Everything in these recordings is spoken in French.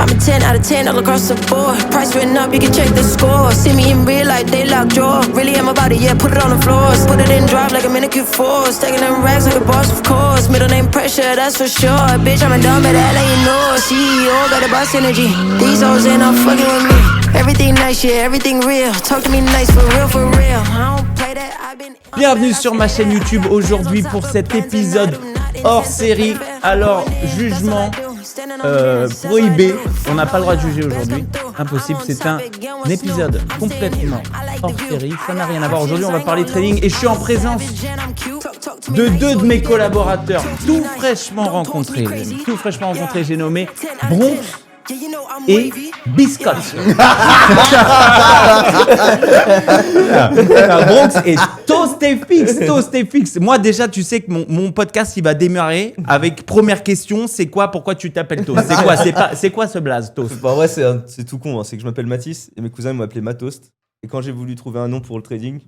I'm a 10 out of 10 all across the board. Price written up, you can check the score. See me in real life, they lock jaw. Really am about it, yeah, put it on the floors. Put it in drive like I'm in a Q4. Stacking them racks like a boss, of course. Middle name pressure, that's for sure. Bitch, I'm a dumb, but that let you know. CEO, got a boss energy. These hoes ain't not fucking with me. Everything nice, yeah, everything real. Talk to me nice, for real, for real. I don't play that, I've been... Bienvenue sur ma chaîne YouTube aujourd'hui pour cet épisode hors série. Alors, jugement prohibé. On n'a pas le droit de juger aujourd'hui. Impossible, c'est un épisode complètement hors série. Ça n'a rien à voir. Aujourd'hui, on va parler trading et je suis en présence de deux de mes collaborateurs tout fraîchement rencontrés. J'ai nommé Bronx et Biscotte. Bronx et Toast et Fix. Moi déjà, tu sais que mon podcast il va démarrer avec première question. C'est quoi? Pourquoi tu t'appelles Toast? C'est quoi ce blaze Toast? Bah ouais, c'est tout con. Hein. C'est que je m'appelle Mathis et mes cousins m'appelaient Matoast. Et quand j'ai voulu trouver un nom pour le trading,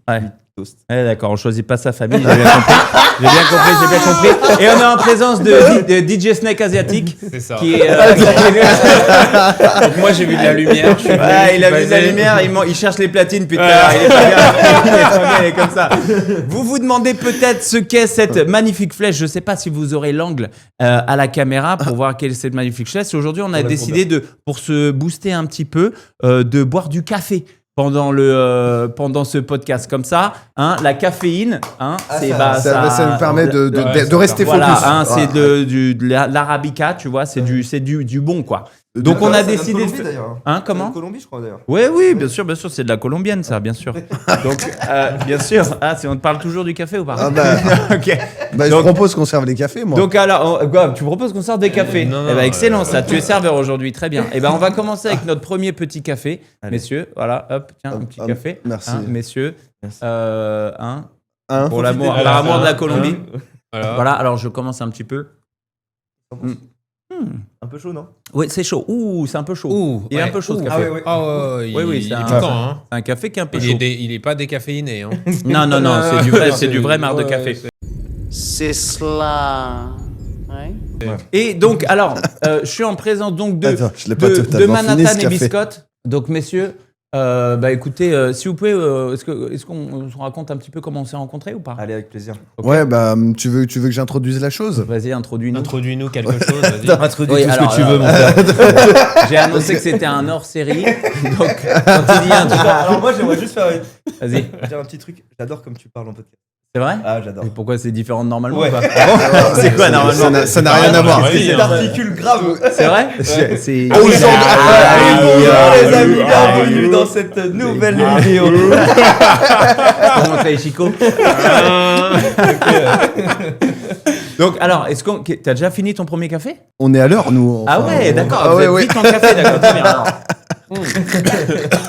Toast. Ouais, d'accord, on choisit pas sa famille. J'ai bien compris. Et on est en présence de DJ Snake asiatique. C'est ça. Qui est, Donc moi j'ai vu de la lumière. Il a vu de la lumière, il cherche les platines, putain. Il est pas bien, il est comme ça. Vous vous demandez peut-être ce qu'est cette magnifique flèche. Je sais pas si vous aurez l'angle à la caméra pour voir quelle est cette magnifique flèche. Aujourd'hui, on a décidé pour se booster un petit peu, de boire du café pendant ce podcast comme ça, hein, la caféine, hein, ça nous permet de rester focus. Hein, c'est de l'arabica, tu vois, c'est du bon quoi. Donc on a décidé de d'ailleurs. Hein, comment? De Colombie, je crois d'ailleurs. Oui, bien sûr, c'est de la colombienne ça, bien sûr. Donc bien sûr, si on te parle toujours du café ou pas? Okay. Donc, je propose qu'on serve les cafés, moi. Donc alors, tu proposes qu'on serve des cafés? Excellent ça. Tu es serveur aujourd'hui, très bien. On va commencer avec notre premier petit café, messieurs. Voilà, hop, tiens, un petit café. Merci, messieurs. Merci. Pour l'amour de la Colombie. Voilà. Alors je commence un petit peu. Un peu chaud, non? Oui, c'est chaud. C'est un peu chaud. Il est un peu chaud ce café. Il est piquant. Hein. C'est un café qui est un peu chaud. Il est pas décaféiné. Hein. Non, c'est du vrai marc de café. C'est cela. Ouais. Et donc, alors, je suis en présence donc de Manhattan et Biscotte. Donc, messieurs, écoutez, s'il vous plaît, est-ce qu'on se raconte un petit peu comment on s'est rencontrés ou pas? Allez, avec plaisir. Okay. Ouais, tu veux que j'introduise la chose? Vas-y, introduis-nous. Introduis-nous quelque chose, vas-y. Introduis tout ce que tu veux, mon frère. J'ai annoncé que c'était un hors-série, donc quand tu dis un truc... Alors moi, j'aimerais juste faire Vas-y. dire un petit truc. J'adore comme tu parles en podcast. C'est vrai? Ah, j'adore. Et pourquoi c'est différent de normalement? Ouais. Ou pas? C'est quoi normalement? Ça n'a rien à voir. C'est d'articule grave. C'est vrai? C'est... Bonjour les amis, bienvenue dans cette nouvelle vidéo. Comment ça, Chico? Donc, alors, t'as déjà fini ton premier café? On est à l'heure, nous. Ah ouais, d'accord. Vous êtes vite en café, d'accord. Très bien.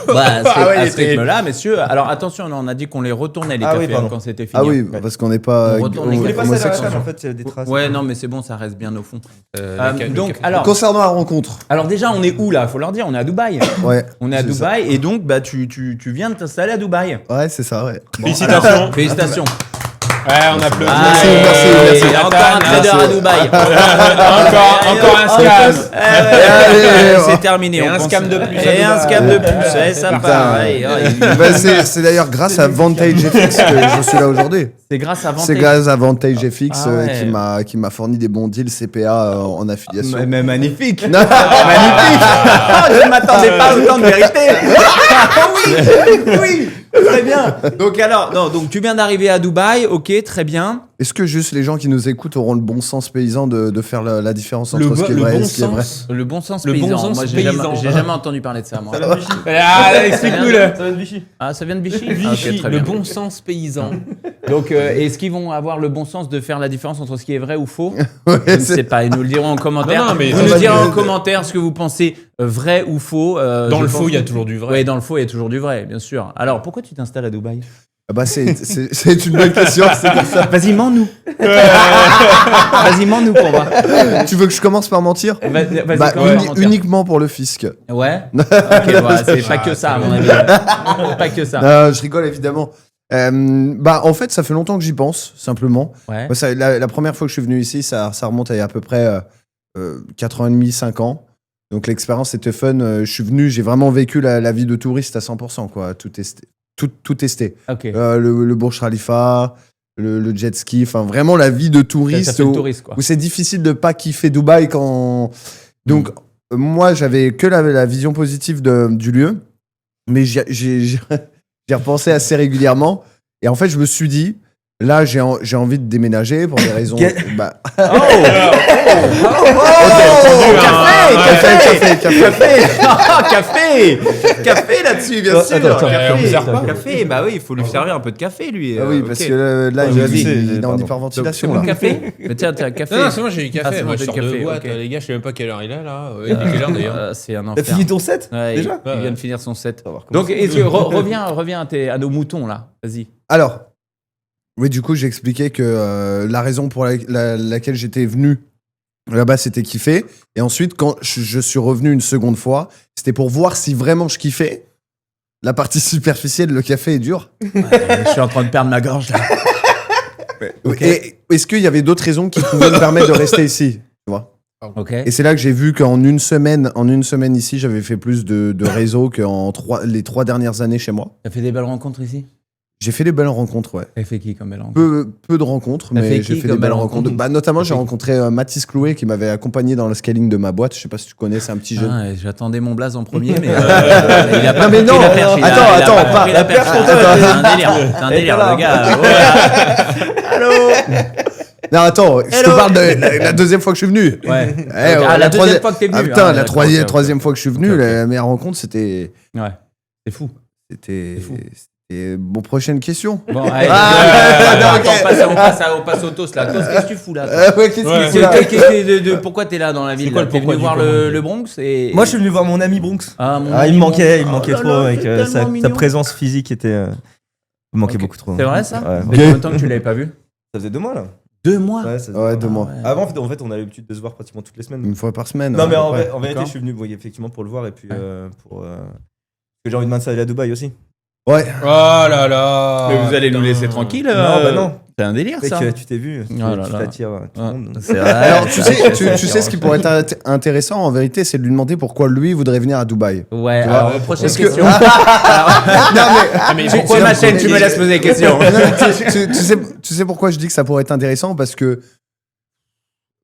Alors. À ce rythme-là, messieurs. Alors, attention, on a dit qu'on les retournait les cafés quand c'était fini. Ah oui, parce qu'on n'est pas... On retourne Vous voulez pas ça homosexuel. en fait, c'est des traces. Ouais, non, mais c'est bon, ça reste bien au fond. Donc, alors... Concernant la rencontre. Alors déjà, on est où là? Faut leur dire, on est à Dubaï. Ouais. On est à Dubaï et donc, tu viens de t'installer à Dubaï. Ouais, c'est ça, ouais. Bon, Félicitations. Ouais, on applaudit. Merci. Il y a encore un trader à Dubaï. Encore un scam. C'est terminé. Et un scam de plus. Et un scam de plus. Ça part. C'est d'ailleurs grâce à Vantage FX que je suis là aujourd'hui. C'est grâce à Vantage. C'est grâce à Vantage FX qui m'a fourni des bons deals CPA en affiliation. Mais magnifique. Magnifique. Je ne m'attendais pas autant de vérité. Oui. Très bien. Donc tu viens d'arriver à Dubaï, ok, très bien. Est-ce que juste les gens qui nous écoutent auront le bon sens paysan de faire la différence entre ce qui est vrai et ce qui est vrai? Le bon sens paysan. Moi, j'ai jamais entendu parler de ça, moi. Explique-nous le. Ça vient de Vichy. Ah, ça vient de Vichy. Vichy, très le bien. bon sens paysan. Donc, est-ce qu'ils vont avoir le bon sens de faire la différence entre ce qui est vrai ou faux? Je ne sais pas. Ils nous le diront en commentaire. Non, mais vous nous direz en commentaire ce que vous pensez vrai ou faux. Dans le faux, il y a toujours du vrai. Oui, dans le faux, il y a toujours du vrai, bien sûr. Alors, pourquoi tu t'installes à Dubaï? C'est une bonne question. Vas-y, mens-nous. Vas-y, mens-nous pour voir. Tu veux que je commence par mentir? Vas-y, commence par mentir. Uniquement pour le fisc. Ouais. Ok, c'est pas que ça, à mon avis. Pas que ça. Non, je rigole évidemment. En fait, ça fait longtemps que j'y pense, simplement. Ouais. La première fois que je suis venu ici, ça remonte à peu près 4 ans et demi, 5 ans. Donc l'expérience était fun. Je suis venu, j'ai vraiment vécu la vie de touriste à 100%, quoi. Tout testé. Ok. Le Burj Khalifa, le jet ski, enfin vraiment la vie de Ça touriste. fait le touriste, quoi. Où c'est difficile de pas kiffer Dubaï quand. Donc moi j'avais que la vision positive du lieu, mais j'ai repensé assez régulièrement. Et en fait je me suis dit. Là, j'ai envie de déménager pour des raisons. Bah... Café là-dessus, bien sûr. Café, bah oui, il faut lui servir un peu de café, lui. Ah oui, parce que là, il est en C'est hyperventilation. bon Là. le café? Mais tiens, café. Non, c'est moi, j'ai eu café. Ah, c'est moi, bon, je sors t'as le de café, boîte. ok. Les gars, je sais même pas quelle heure il est là. Il est quelle heure d'ailleurs C'est un T'as enfer. fini ton set Ouais, déjà il vient de finir son set. On va recommencer. Donc, reviens à nos moutons, là. Vas-y. Alors, oui, du coup, j'ai expliqué que la raison pour laquelle j'étais venu là-bas, c'était kiffer. Et ensuite, quand je suis revenu une seconde fois, c'était pour voir si vraiment je kiffais. La partie superficielle, le café est dur. Je suis en train de perdre ma gorge, là. Et est-ce qu'il y avait d'autres raisons qui pouvaient me permettre de rester ici, tu vois? Ok. Et c'est là que j'ai vu qu'en une semaine ici, j'avais fait plus de réseau qu'en les 3 dernières années chez moi. T'as fait des belles rencontres ici? J'ai fait des belles rencontres, ouais. T'as fait qui comme belle rencontre? Peu de rencontres, T'as fait mais qui j'ai fait comme des belles belle rencontres. rencontre? Bah, notamment, j'ai rencontré Mathis Clouet qui m'avait accompagné dans le scaling de ma boîte. Je sais pas si tu connais, c'est un petit jeune. Ah, j'attendais mon blaze en premier, mais il a pas Non, mais compris non, la perche, il a attends, pas compris la perche. C'est un délire, le gars. Non, attends, je te parle de la deuxième fois que je suis venu. Ouais. Eh, La deuxième fois que t'es venu. Ah, putain, Ah, la d'accord, ok. troisième fois que je suis venu, Ok. la meilleure rencontre, c'était. Ouais. C'est fou. C'était. fou. Bon, prochaine question. Bon, allez. non, ok. On passe au toast là. Toast, qu'est-ce que tu fous là? Ouais, qu'est-ce qu'il fout là Pourquoi t'es là dans la ville? quoi Là le t'es pourquoi venu du voir comment le Bronx et... Moi, je suis venu voir mon ami Bronx. Ah, mon Ah, ami il me manquait Bronx. trop là là, avec c'est sa tellement mignon. présence physique était. Il me manquait Ok. beaucoup trop. C'est vrai ça? Ouais. Ça fait combien de temps que tu l'avais pas vu? Ça faisait 2 mois là. 2 mois? Ouais, ça faisait Ouais, 2 2 mois. Avant, en fait, on a l'habitude de se voir pratiquement toutes les semaines. Une fois par semaine. Non, mais à en peu près. vérité, D'accord. je suis venu effectivement pour le voir et puis pour. Que j'ai envie de m'installer à Dubaï aussi. Ouais. Oh là là. Mais vous allez nous laisser tranquille? Non, bah non. C'est un délire C'est ça. que tu t'es vu, tu là là. t'attires tout le monde. C'est vrai. Alors, tu sais ce qui pourrait être intéressant en vérité, c'est de lui demander pourquoi lui voudrait venir à Dubaï. Ouais, Tu vois, alors prochaine parce que- question. Non, mais Pourquoi ma chaîne, tu me laisses poser des questions? Non, mais tu sais pourquoi je dis que ça pourrait être intéressant? Parce que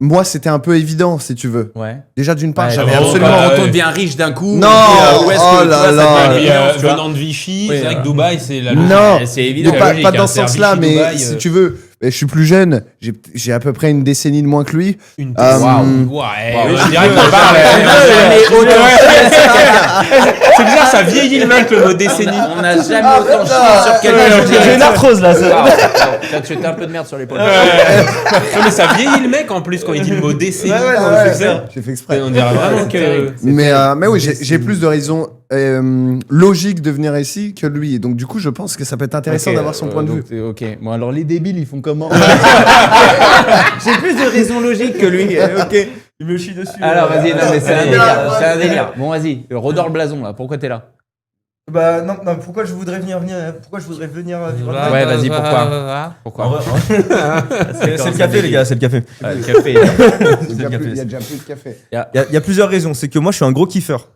moi, c'était un peu évident, si tu veux. Ouais. Déjà, d'une part, Ouais, j'avais bon, absolument. bah, ouais. on devient riche d'un coup. Non, et puis, où est-ce que, oh tu vois, là ça là. devient Et puis, évident, tu vois. venant de Vichy, Oui, c'est vrai que Dubaï, c'est la Non. Ouais, c'est Mais évident. pas, logique, pas dans hein, ce c'est sens-là, Vichy, mais Dubaï, si tu veux, je suis plus jeune, j'ai à peu près une décennie de moins que lui. Une Waouh. Ouais, direct, on parle. C'est bizarre, ça vieillit le mec, le mot décennie. On n'a jamais autant chié sur quelqu'un. J'ai une arthrose là. Tu as un peu de merde sur l'épaule. Non, mais ça vieillit le mec en plus quand il dit le mot décennie. J'ai fait exprès. On dirait vraiment que. terrible. Mais oui, j'ai plus de raisons logiques de venir ici que lui. Et donc, du coup, je pense que ça peut être intéressant d'avoir son point de vue. Ok. Bon, alors les débiles, ils font comment? J'ai plus de raisons logiques que lui. Ok. Il me chie dessus. Alors vas-y, non mais c'est un délire. C'est un délire. Bon, vas-y. Redors le blason là. Pourquoi t'es là? Bah non, pourquoi je voudrais venir pourquoi je voudrais venir vivre là-bas Ouais, vas-y, pourquoi? Pourquoi C'est le café les gars, c'est le café. Le café. Il y a déjà plus de café. Il y a plusieurs raisons, c'est que moi je suis un gros kiffeur.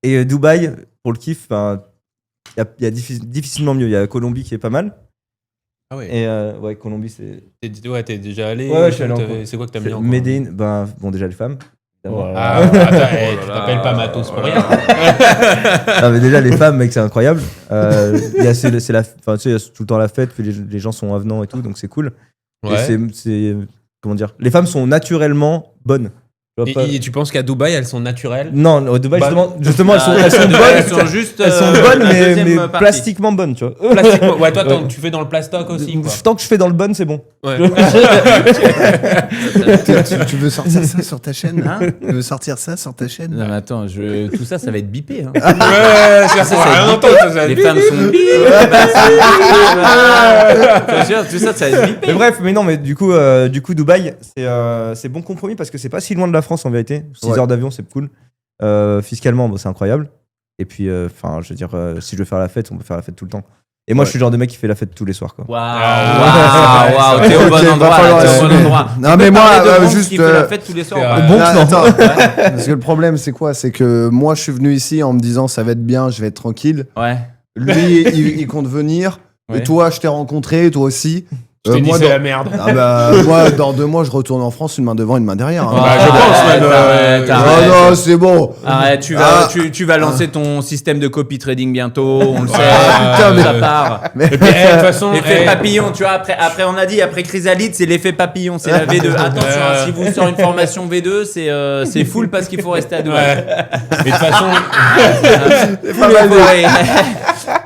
Et Dubaï pour le kiff, ben il y a difficilement mieux, il y a Colombie qui est pas mal. Ah ouais. Et ouais, Colombie c'est T'es déjà allé. Ouais, je suis allé en C'est quoi que t'aimes bien? Medellín, ben bon déjà les femmes. évidemment. Ah, attends, tu t'appelles pas Matos pour rien. Non, mais déjà les femmes mec c'est incroyable. Il y a c'est la enfin tu sais il y a tout le temps la fête, puis les gens sont avenants et tout donc c'est cool. Ouais. Et c'est comment dire, les femmes sont naturellement bonnes. Et tu penses qu'à Dubaï elles sont naturelles? Non, au Dubaï Bah, justement elles sont bonnes. Elles sont juste. Elles sont bonnes mais deuxième partie. plastiquement bonnes, tu vois. Plastiquement. Ouais, toi tu fais dans le plastoc aussi quoi. Tant que je fais dans le bon, c'est bon. Ouais. Tu veux sortir ça sur ta chaîne? Hein? Tu veux sortir ça sur ta chaîne? Non mais attends, tout ça va être bipé. Hein. Ouais, ça Ça va être bipé. Les femmes sont bip. Tout ça va être bipé. Mais bref, mais non, mais du coup Dubaï, c'est bon compromis parce que c'est pas si loin de la France en vérité. 6 heures d'avion, c'est cool. Fiscalement, bon, c'est incroyable. Et puis, enfin, je veux dire, si je veux faire la fête, on peut faire la fête tout le temps. Et moi, je suis le genre de mec qui fait la fête tous les soirs, quoi. Waouh, t'es au bon Ok, va endroit. falloir T'es au bon assumer. endroit. Non, Tu mais peux moi, parler de Bronx juste, qui fait la fête tous les soirs. c'est ouais. Bon, Non, non. attends. Parce que le problème, c'est quoi? C'est que moi, je suis venu ici en me disant ça va être bien, je vais être tranquille. Ouais. Lui, il compte venir. Ouais. Et toi, je t'ai rencontré, toi aussi. Je t'ai dit, moi, c'est la merde. Ah bah, moi, dans 2 mois, je retourne en France, une main devant, une main derrière. hein. Bah, je pense, même, Arrête, Oh arrête. non, c'est bon. Arrête, tu vas lancer ton système de copy trading bientôt, on le sait. putain, mais- Ça part. Mais- Et puis, de toute façon, L'effet papillon, tu vois, après on a dit, après Chrysalide, c'est l'effet papillon, c'est la V2. Attention, hein, si vous sort une formation V2, c'est full parce qu'il faut rester à deux. Ouais. Mais de toute façon, Full et forêt.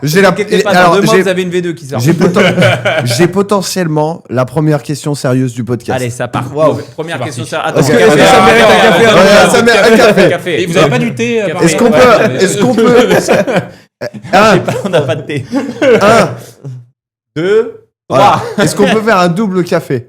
J'ai la. T'inquiète pas, alors, dans 2 mois, j'ai- vous avez une V2 qui sort. j'ai potentiellement la première question sérieuse du podcast. Allez, ça part. Waouh. Première C'est question, parti. ça. Attends, Est-ce que ça mérite un café? Ouais, ça mérite un café. et vous avez pas du thé par Est-ce qu'on exemple peut. Est-ce qu'on peut. On n'a pas de thé. 2, 3. Voilà. Est-ce qu'on peut faire un double café?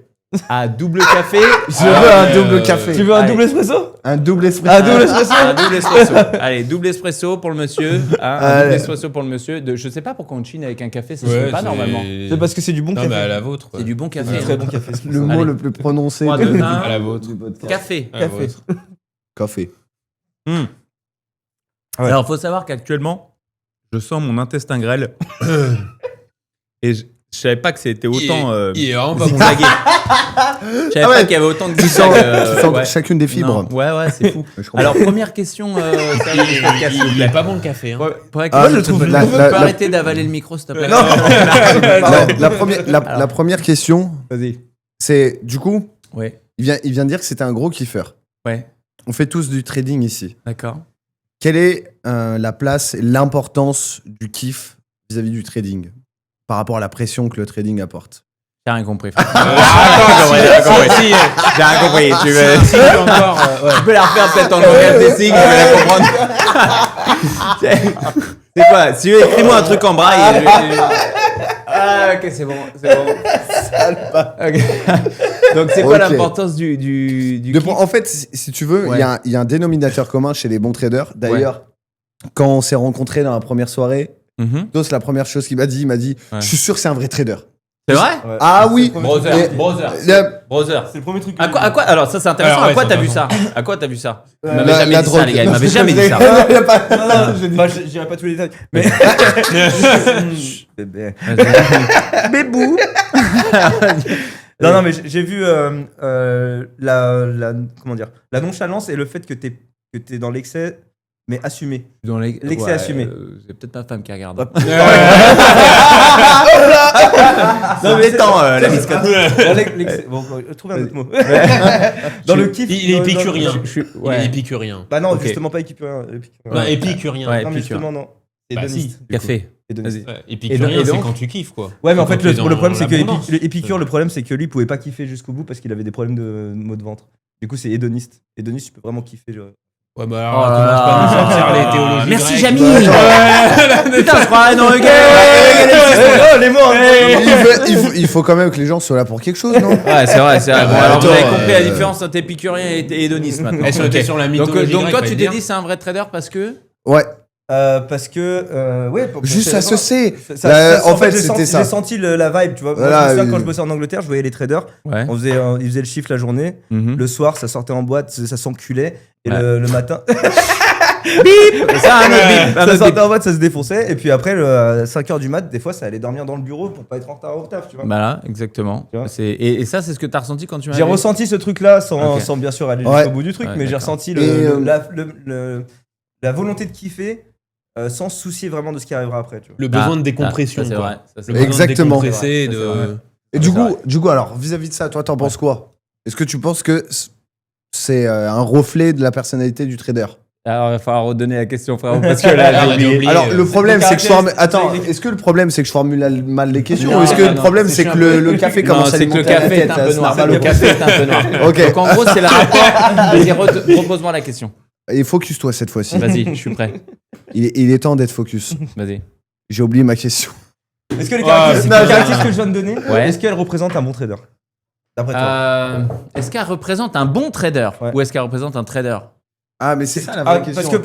À double café. Je veux un double café. Tu veux un Allez. double espresso? Un double espresso. Un double espresso? Un double espresso. Allez, double espresso pour le monsieur. Hein, un Allez. double espresso pour le monsieur. Je sais pas pourquoi on chine avec un café, ça se fait pas normalement. C'est parce que c'est du bon Non, café. mais à la vôtre. C'est du bon café. Très bon café. Le mot Allez. le plus prononcé 3, du 2, À 1. la vôtre. podcast. Café. À la vôtre. Café. Ouais. Alors, faut savoir qu'actuellement, je sens mon intestin grêle. Et je savais pas que c'était autant. Il est vraiment pas bon. zigzagué. Je savais Ah ouais. pas qu'il y avait autant de Tu sens, zigzags. tu sens ouais. chacune des fibres. Non. Ouais, c'est fou. Je comprends. Alors, première question. Il est pas bon le café. Hein. Ah, je le trouve- Tu la- peux la- la- arrêter d'avaler le micro, s'il te plaît. La première question, Vas-y. c'est du coup, Ouais, il vient de dire que c'était un gros kiffeur. ouais, On fait tous du trading ici. d'accord. Quelle est la place et l'importance du kiff vis-à-vis du trading par rapport à la pression que le trading apporte? J'ai rien compris. J'ai rien compris. J'ai rien compris. Tu veux. Si tu veux encore, ouais. Tu peux la refaire peut-être en langage des signes, je vais la comprendre. C'est quoi? Si tu veux, écris-moi un truc en braille. Ah, ok, c'est bon. Ok. Donc, c'est quoi Ok. l'importance du kiff? En fait, si tu veux, Ouais. il y a un dénominateur commun chez les bons traders. D'ailleurs, quand on s'est rencontrés dans la première soirée, Mhm. Dos, la première chose qu'il m'a dit, Ouais. je suis sûr que c'est un vrai trader. C'est vrai? Ah oui. Brother. Mais- Brother. Le- Brother. C'est le premier truc. À quoi? Alors, ça, c'est intéressant. Alors, ouais, à quoi c'est t'as vu ça? intéressant. À quoi t'as vu ça? Il la- m'avait jamais la dit ça, drogue. les gars. Il m'avait jamais dit ça. Il y a pas- Bah, je dirais pas tous les détails. Mais. Bébé. Bébou. Non, mais j'ai vu comment dire, la nonchalance et le fait que t'es dans l'excès, mais assumé. Dans L'excès assumé. C'est peut-être ma femme qui regarde. Non, mais détend, la biscotte. Dans l'excès. Bon, trouver un autre mot. Dans le kiff. Il est dans- épicurien. Ouais. Il est épicurien. Bah non, Ok. justement pas épicurien. Non, épicurien. Ouais. Non, mais épicurien. justement, non. Bah, Hédoniste, du coup. Café. Hédoniste. Vas-y. Ouais, épicurien, Et c'est donc quand tu kiffes, quoi. Ouais, mais en fait, Quand t'es le dans problème, c'est que l'abondance. Épicure, le problème, c'est que lui, il pouvait pas kiffer jusqu'au bout parce qu'il avait des problèmes de maux de ventre. Du coup, c'est hédoniste. Hédoniste, tu peux vraiment kiffer. Ouais, bah Oh alors, là commence pas à nous là. sortir les théologies. Merci, grecques. Jamy. Putain, je crois dans le Oh, les mots Il faut quand même que les gens soient là pour quelque chose, non? Ouais, c'est vrai, c'est vrai. Bon, Ouais, alors, vous avez attends, compris la différence entre épicurien et hédoniste maintenant. Et sur Ok. sur la Donc, mythologie donc grecque, toi, fallait tu t'es dire. dit c'est un vrai trader parce que. Ouais. Parce que. Ouais, Juste, ça se sait. En En fait, j'ai c'était senti- ça. J'ai senti la vibe, tu vois. Moi, Voilà, je me souviens, quand je bossais en Angleterre, je voyais les traders. Ouais. Ils faisaient le chiffre la journée. Le soir, ça sortait en boîte, ça s'enculait. Et Ouais. le matin, Ça, un autre bip. Un ça autre sortait bip. en boîte, ça se défonçait. Et puis après, à 5h du mat, des fois, ça allait dormir dans le bureau pour pas être en retard au taf, tu vois. Voilà, exactement. Tu vois. Et ça, c'est ce que t'as ressenti quand tu m'as J'ai ressenti ce truc-là sans, Ok. sans bien sûr aller Ouais. jusqu'au bout du truc, Ouais, mais j'ai d'accord. ressenti Et, la volonté de kiffer sans se soucier vraiment de ce qui arrivera après, tu vois. Le besoin de décompression. Ça, c'est quoi. vrai. Ça, c'est Le vrai. besoin de Exactement. décompresser, Ça, c'est de- vrai. Et du coup, alors, vis-à-vis de ça, toi, t'en penses quoi? Est-ce que tu penses que c'est un reflet de la personnalité du trader? Alors, il va falloir redonner la question, frérot, parce que là, Ah, j'ai on a oublié. oublié. Alors, le problème, le c'est que je caractère- formule. Attends, est-ce que le problème, c'est que je formule mal les questions Non, ou est-ce que non, le non, problème, c'est c'est que chiant. le café Non, commence à c'est lui que le monter à la café est tête, un ça peu se noir. marre Le pas café est un peu noir. Ok. Donc, en gros, c'est le rapport. Vas-y, repose-moi la question. Et focus-toi cette fois-ci. Vas-y, je suis prêt. Il est temps d'être focus. Vas-y. J'ai oublié ma question. Est-ce que les Ah, caractéristiques que je viens de donner, Ouais. est-ce qu'elles représentent un bon trader? D'après toi. Est-ce qu'elle représente un bon trader Ouais. ou est-ce qu'elle représente un trader? Ah, mais c'est ça la Ah, vraie question. parce que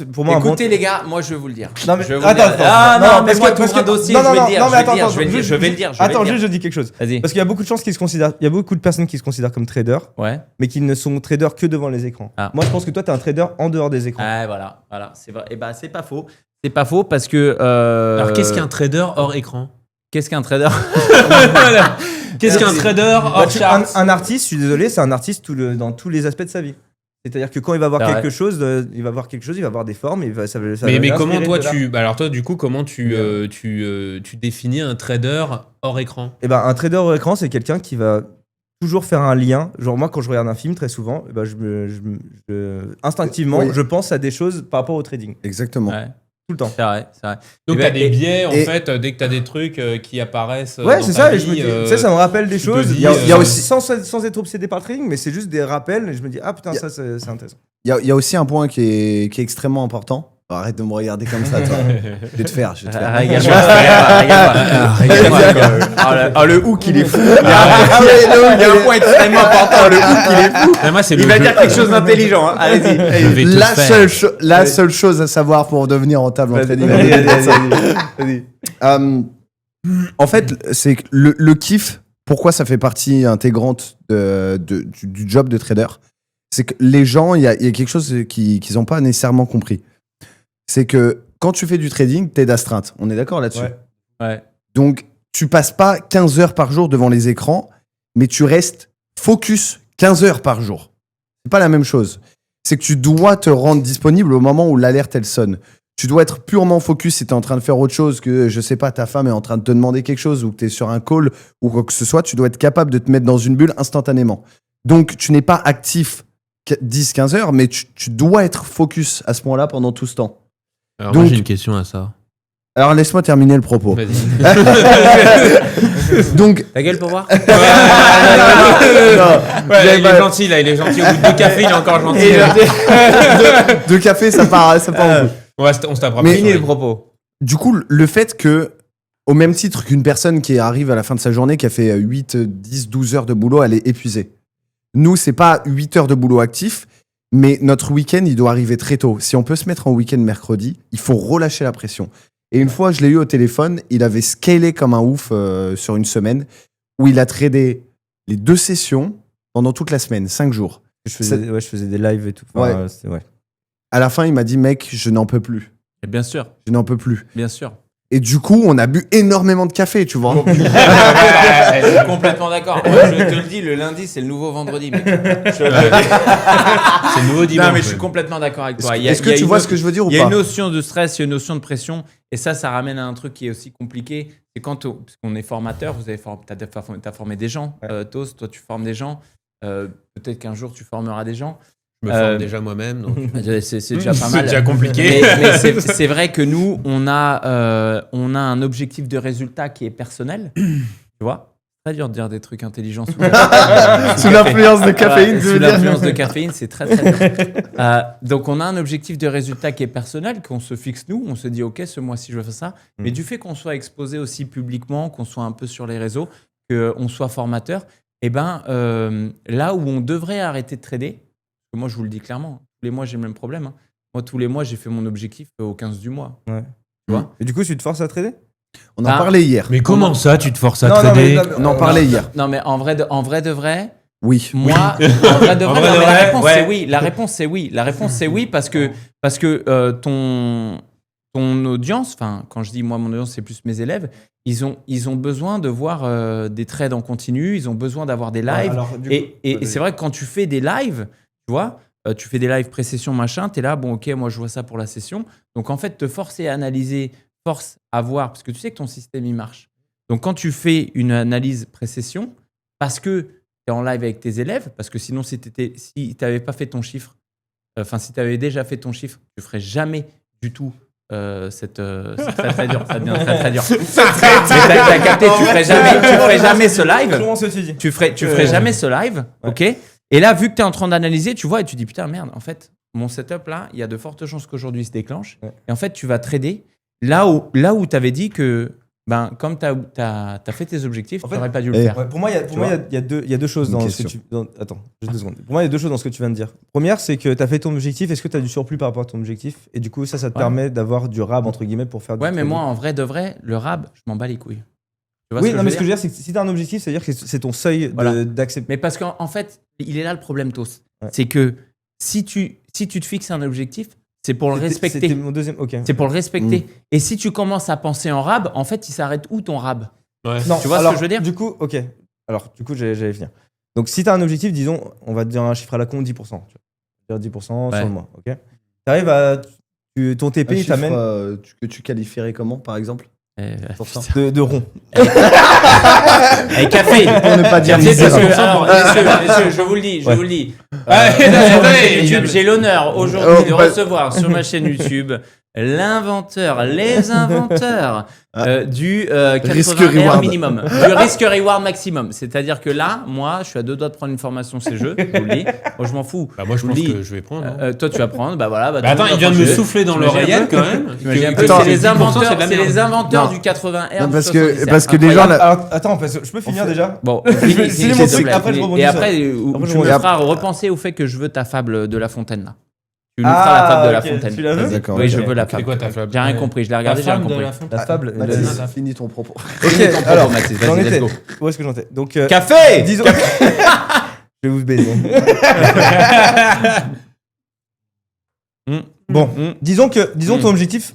pour moi, Écoutez les gars, moi je vais vous le dire. Non, mais Je vais vous attends, le dire. attends. Ah non, mais moi parce tout un dossier, non, je vais non, le dire, non, je mais vais attends, le dire, attends, je vais le dire, je vais le dire. Attends, juste je dis quelque chose. Vas-y. Parce qu'il y a beaucoup de chances qu'ils se considèrent, il y a beaucoup de personnes qui se considèrent comme traders, Ouais. mais qui ne sont traders que devant les écrans. Ah. Moi, je pense que toi, t'es un trader en dehors des écrans. Ah, voilà, c'est vrai. Et bah c'est pas faux. C'est pas faux parce que. Alors, qu'est-ce qu'un trader hors écran? Qu'est-ce qu'un trader? Qu'est-ce qu'un trader Bah, hors chart? un artiste, je suis désolé, c'est un artiste dans tous les aspects de sa vie. C'est-à-dire que quand il va voir C'est quelque chose, il va voir quelque chose, il va voir des formes, et ça va Mais l'inspirer comment toi de là. bah alors toi du coup comment tu définis un trader hors écran? Eh ben, un trader au écran, c'est quelqu'un qui va toujours faire un lien. Genre moi, quand je regarde un film, très souvent, eh ben, instinctivement, Oui. je pense à des choses par rapport au trading. Exactement. Ouais, Tout le temps. c'est vrai, c'est vrai. Donc Eh t'as ben, des biais en et- fait dès que t'as des trucs qui apparaissent. Ouais, dans c'est ta ça. vie, Et je me dis, tu sais, ça me rappelle des tu te choses. dis, Il y a euh, aussi sans être obsédé par le trading, mais c'est juste des rappels. Et je me dis, ah putain, ça c'est intéressant. Il y a aussi un point qui est extrêmement important. Arrête de me regarder comme ça, toi. Je vais te faire. Regarde-moi. Le hook, il est fou. Ah ouais, non, Il y a un point extrêmement important. Le hook, il est fou. Ah, moi c'est Il le va jeu. dire quelque chose d'intelligent. Hein. Allez-y. Je vais tout faire. La seule chose à savoir pour devenir rentable en trading. En fait, c'est que le kiff, pourquoi ça fait partie intégrante du job de trader, c'est que les gens, il y a quelque chose qu'ils n'ont pas nécessairement compris. C'est que quand tu fais du trading, t'es d'astreinte. On est d'accord là-dessus? Ouais. Ouais. Donc, tu passes pas 15 heures par jour devant les écrans, mais tu restes focus 15 heures par jour. C'est pas la même chose. C'est que tu dois te rendre disponible au moment où l'alerte, elle sonne. Tu dois être purement focus si tu es en train de faire autre chose que, je sais pas, ta femme est en train de te demander quelque chose ou que tu es sur un call ou quoi que ce soit. Tu dois être capable de te mettre dans une bulle instantanément. Donc, tu n'es pas actif 10-15 heures, mais tu dois être focus à ce moment-là pendant tout ce temps. Alors Donc- moi j'ai une question à ça. Alors, laisse-moi terminer le propos. Vas-y. Donc, Ta gueule pour voir. Ouais, il est gentil là, il est gentil. Au bout de 2 cafés, il est encore gentil. de café, ça part en couille. On se tapera Mais- plus. Fini le propos. Du coup, le fait que, au même titre qu'une personne qui arrive à la fin de sa journée, qui a fait 8, 10, 12 heures de boulot, elle est épuisée. Nous, c'est pas 8 heures de boulot actif, mais notre week-end, il doit arriver très tôt. Si on peut se mettre en week-end mercredi, il faut relâcher la pression. Et une fois, je l'ai eu au téléphone, il avait scalé comme un ouf sur une semaine, où il a tradé les 2 sessions pendant toute la semaine, 5 jours. Je faisais des lives et tout. Enfin, ouais. À la fin, il m'a dit, mec, je n'en peux plus. Et bien sûr, Je n'en peux plus. bien sûr. Et du coup, on a bu énormément de café, tu vois. Je suis complètement d'accord. Moi, je te le dis, le lundi, c'est le nouveau vendredi. Mec. C'est le nouveau dimanche. Non, mais je suis complètement d'accord avec toi. Est-ce que tu vois ce que je veux dire ou Il y a pas? une notion de stress, il y a une notion de pression. Et ça ramène à un truc qui est aussi compliqué. C'est quand, parce qu'on est formateur, t'as formé des gens. Toast, toi, tu formes des gens. Peut-être qu'un jour, tu formeras des gens. Je me forme déjà moi-même. Donc... C'est déjà pas C'est mal. déjà compliqué. Mais c'est vrai que nous, on a un objectif de résultat qui est personnel. Tu vois? C'est très dur de dire des trucs intelligents sous l'influence de caféine, tu veux Sous dire. l'influence de caféine, c'est très dur. Donc, on a un objectif de résultat qui est personnel, qu'on se fixe nous. On se dit, OK, ce mois-ci, je veux faire ça. Mais du fait qu'on soit exposé aussi publiquement, qu'on soit un peu sur les réseaux, qu'on soit formateur, eh ben, là où on devrait arrêter de trader, parce que moi, je vous le dis clairement, tous les mois, j'ai le même problème. Hein. Moi, tous les mois, j'ai fait mon objectif au 15 du mois. Ouais. Tu vois? Et du coup, tu te forces à trader? On en parlait hier. Mais comment ça, tu te forces à Non, trader? On en parlait hier. Non, mais en vrai de vrai, Oui. moi, en vrai de En vrai, vrai non, de mais la vrai, réponse ouais. c'est oui. La réponse c'est oui. La réponse c'est oui parce que ton audience, enfin quand je dis moi mon audience c'est plus mes élèves, ils ont besoin de voir des trades en continu, ils ont besoin d'avoir des lives. Alors, du coup, Et c'est vrai que quand tu fais des lives, tu vois, tu fais des lives pré-session machin, t'es là bon ok moi je vois ça pour la session. Donc en fait te forcer à analyser, force à voir parce que tu sais que ton système il marche. Donc quand tu fais une analyse pré-session parce que tu es en live avec tes élèves, parce que sinon si tu n'avais pas fait ton chiffre, si tu avais déjà fait ton chiffre, tu ferais jamais du tout c'est très très dur, ça devient très très dur. T'as capté, tu ferais jamais ce live. Comment se tu dis? Tu ferais jamais ce live, ok? Et là, vu que tu es en train d'analyser, tu vois et tu dis putain merde, en fait, mon setup là, il y a de fortes chances qu'aujourd'hui il se déclenche. Ouais. Et en fait, tu vas trader là où tu avais dit que ben, comme tu as fait tes objectifs, En tu fait, n'aurais pas dû le et- faire. Ouais, pour moi, il y a deux choses Une dans ce que question. Attends, juste 2 secondes. Pour moi, il y a 2 choses dans ce que tu viens de dire. Première, c'est que tu as fait ton objectif. Est-ce que tu as du surplus par rapport à ton objectif? Et du coup, ça te Ouais. permet d'avoir du rab, entre guillemets, pour faire du Ouais, mais trading. moi, en vrai de vrai, le rab, je m'en bats les couilles. Tu vois Oui, ce que non, je mais veux ce que je dire veux dire, c'est que si tu as un objectif, c'est-à-dire que c'est ton seuil Voilà. d'accepter. Mais parce qu'en fait, il est là le problème, Tos. Ouais. C'est que si tu te fixes un objectif, c'est pour le C'était respecter. mon deuxième. Ok. C'est pour le respecter. Et si tu commences à penser en rab, en fait, il s'arrête où ton rab? Ouais. Non, Tu vois ce alors, que je veux dire? Du coup, ok. Alors, du coup, j'allais venir. Donc, si tu as un objectif, disons, on va te dire un chiffre à la con, 10%. Tu vas dire 10% Ouais. sur le mois, ok? Tu arrives à. Ton TP, Un il chiffre, t'amène que tu qualifierais comment, par exemple de rond. Avec café. Pour ne pas dire Tu sais, parce que, misérable. alors, messieurs, je vous le dis, je Ouais. vous le dis. Attendez, YouTube, j'ai l'honneur aujourd'hui de Oh, bah- recevoir sur ma chaîne YouTube l'inventeur, les inventeurs du Risk 80R reward. minimum, du risk reward maximum. C'est-à-dire que là, moi, je suis à 2 doigts de prendre une formation ces jeux. Je vous le dis. Moi, je m'en fous. Bah, moi, je vous le pense dis. que je vais prendre. hein. Toi, tu vas prendre. Bah voilà. Bah, Bah, attends, tout le il vient de monde me va prendre. souffler dans T'imagines un l'oreillette peu quand même. T'imagines un que- peu, Attends, c'est les 10%, inventeurs, c'est de la c'est merde. les inventeurs Non. du 80R. Non, du parce 70R. que- parce que les gens, Incroyable. là- Alors, attends, je peux finir déjà? Bon, Finis finis, mon s'il truc, te plaît, après, je finis. rebondis Et sur- après, Après, je tu me rebondis. feras repenser au fait que je veux ta fable de La Fontaine là. Tu nous feras la fable de La ok, Fontaine. tu la veux? Vas-y. D'accord, Oui, ok. je veux la C'est fable. quoi ta fable? J'ai rien compris, je l'ai regardé, j'ai rien compris. La fable. Mathis, finis ton propos. Ok, Finis ton propos, alors, Mathis, j'en vas-y, let's étais. go. Où est-ce que j'en étais? Donc, Café disons. Je vais vous baiser. Bon, disons ton objectif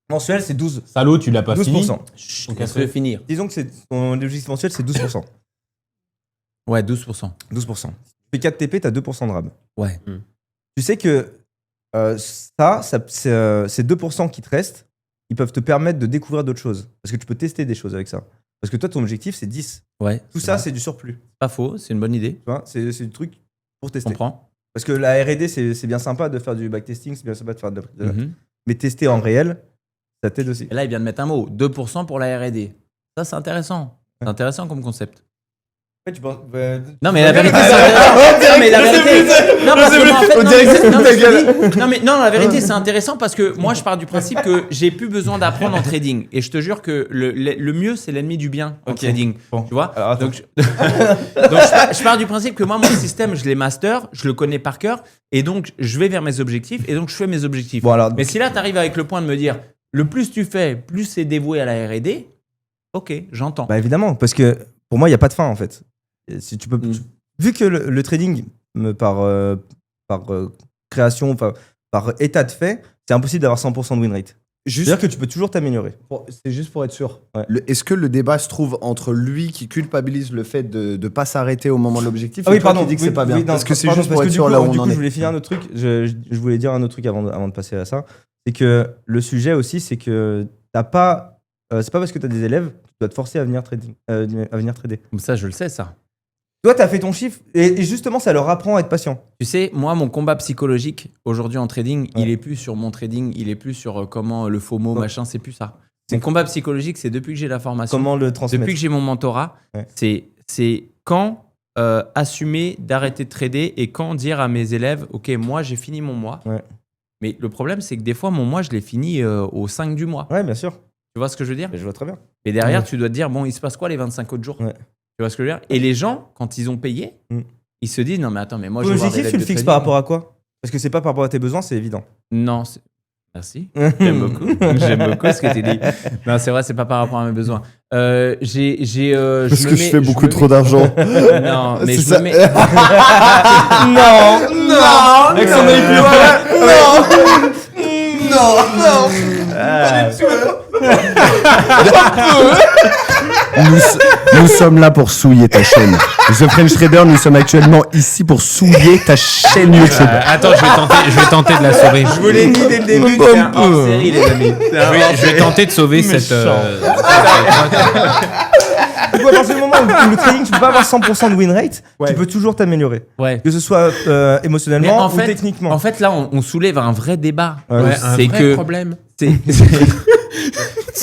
mensuel, c'est 12%. Salaud, tu l'as pas fini. 12%. Chut, laisse-le finir. Disons que ton objectif mensuel, c'est 12%. Ouais, 12%. 12%. Tu fais 4 TP, tu as 2% de rab. Ouais. Tu sais que ces 2% qui te restent, ils peuvent te permettre de découvrir d'autres choses. Parce que tu peux tester des choses avec ça. Parce que toi, ton objectif, c'est 10. Ouais. Tout ça, c'est du surplus. pas faux, c'est une bonne idée. Tu vois, c'est du truc pour Je tester. comprends. Parce que la R&D, c'est bien sympa de faire du backtesting, c'est bien sympa de faire de la... Mhm. Mais tester en réel, ça t'aide aussi. Et là, il vient de mettre un mot 2% pour la RD. Ça, c'est intéressant. C'est intéressant comme concept. Ouais, tu penses- Non, mais la vérité, c'est intéressant. Non, mais la vérité. Non, parce que moi, en fait, On non, dirait mais que c'est- non, ta mais je te gueule. dis- non, mais non, la vérité, c'est intéressant parce que moi, je pars du principe que j'ai plus besoin d'apprendre en trading. Et je te jure que le mieux, c'est l'ennemi du bien en Ok. trading. Bon. Tu vois Alors, attends. Donc, je pars du principe que moi, mon système, je l'ai master, je le connais par cœur. Et donc, je vais vers mes objectifs. Et donc, je fais mes objectifs. Bon, alors, Mais si là, tu arrives avec le point de me dire, le plus tu fais, plus c'est dévoué à la R&D, ok, j'entends. bah évidemment, parce que pour moi, il n'y a pas de fin en fait. Et si tu peux, Mm. vu que le trading, par création, par état de fait, c'est impossible d'avoir 100% de win rate. Juste, C'est-à-dire que tu peux toujours t'améliorer. c'est juste pour être sûr. Ouais. Est-ce que le débat se trouve entre lui qui culpabilise le fait de ne pas s'arrêter au moment de l'objectif Ah et oui, toi pardon. qui dit que oui, c'est pas bien? oui, non, Parce que c'est pardon, juste pour parce être que sûr du là coup, où du on coup, en je voulais est. finir un autre truc. Je voulais dire un autre truc avant de passer à ça. C'est que le sujet aussi, c'est que t'as pas. C'est pas parce que tu as des élèves que tu dois te forcer à venir trader. Comme ça, je le sais, ça. Toi, tu as fait ton chiffre et justement, ça leur apprend à être patient. Tu sais, moi, mon combat psychologique aujourd'hui en trading, Ouais. il est plus sur mon trading, il est plus sur comment le FOMO, Ouais. machin, c'est plus ça. Mon combat psychologique, c'est depuis que j'ai la formation, Comment le transmettre. depuis que j'ai mon mentorat, Ouais. c'est quand assumer d'arrêter de trader et quand dire à mes élèves, ok, moi, j'ai fini mon mois. Ouais. Mais le problème, c'est que des fois, mon mois, je l'ai fini au 5 du mois. Ouais, bien sûr. Tu vois ce que je veux dire? Mais je vois très bien. Et derrière, Ouais. tu dois te dire, bon, il se passe quoi les 25 autres jours? Ouais. Tu vois ce que je veux dire? Et les gens, quand ils ont payé, Mm. ils se disent, non, mais attends, mais moi, Ton je veux voir des objectif, lettres tu le de fixes trading. par rapport à quoi? Parce que c'est pas par rapport à tes besoins, c'est évident. Non, merci. J'aime beaucoup. J'aime beaucoup ce que tu dis. Non, c'est vrai, c'est pas par rapport à mes besoins. Parce que je fais beaucoup trop d'argent. d'argent. Non, mais C'est je ça. me mets. Non, Avec son œil plus loin. Nous sommes là pour souiller ta chaîne. The French Trader, nous sommes actuellement ici pour souiller ta chaîne YouTube. Attends, je vais tenter de la sauver. Je vous l'ai dit dès le début, c'est un hors-série, les amis. Je vais tenter de sauver cette. Du coup, à partir du moment où le trading, tu peux pas avoir 100% de win rate, Ouais. tu peux toujours t'améliorer. Ouais. Que ce soit Mais émotionnellement en ou fait, techniquement. en fait, là, on soulève un vrai débat. Ouais, Ouais, un c'est vrai que problème.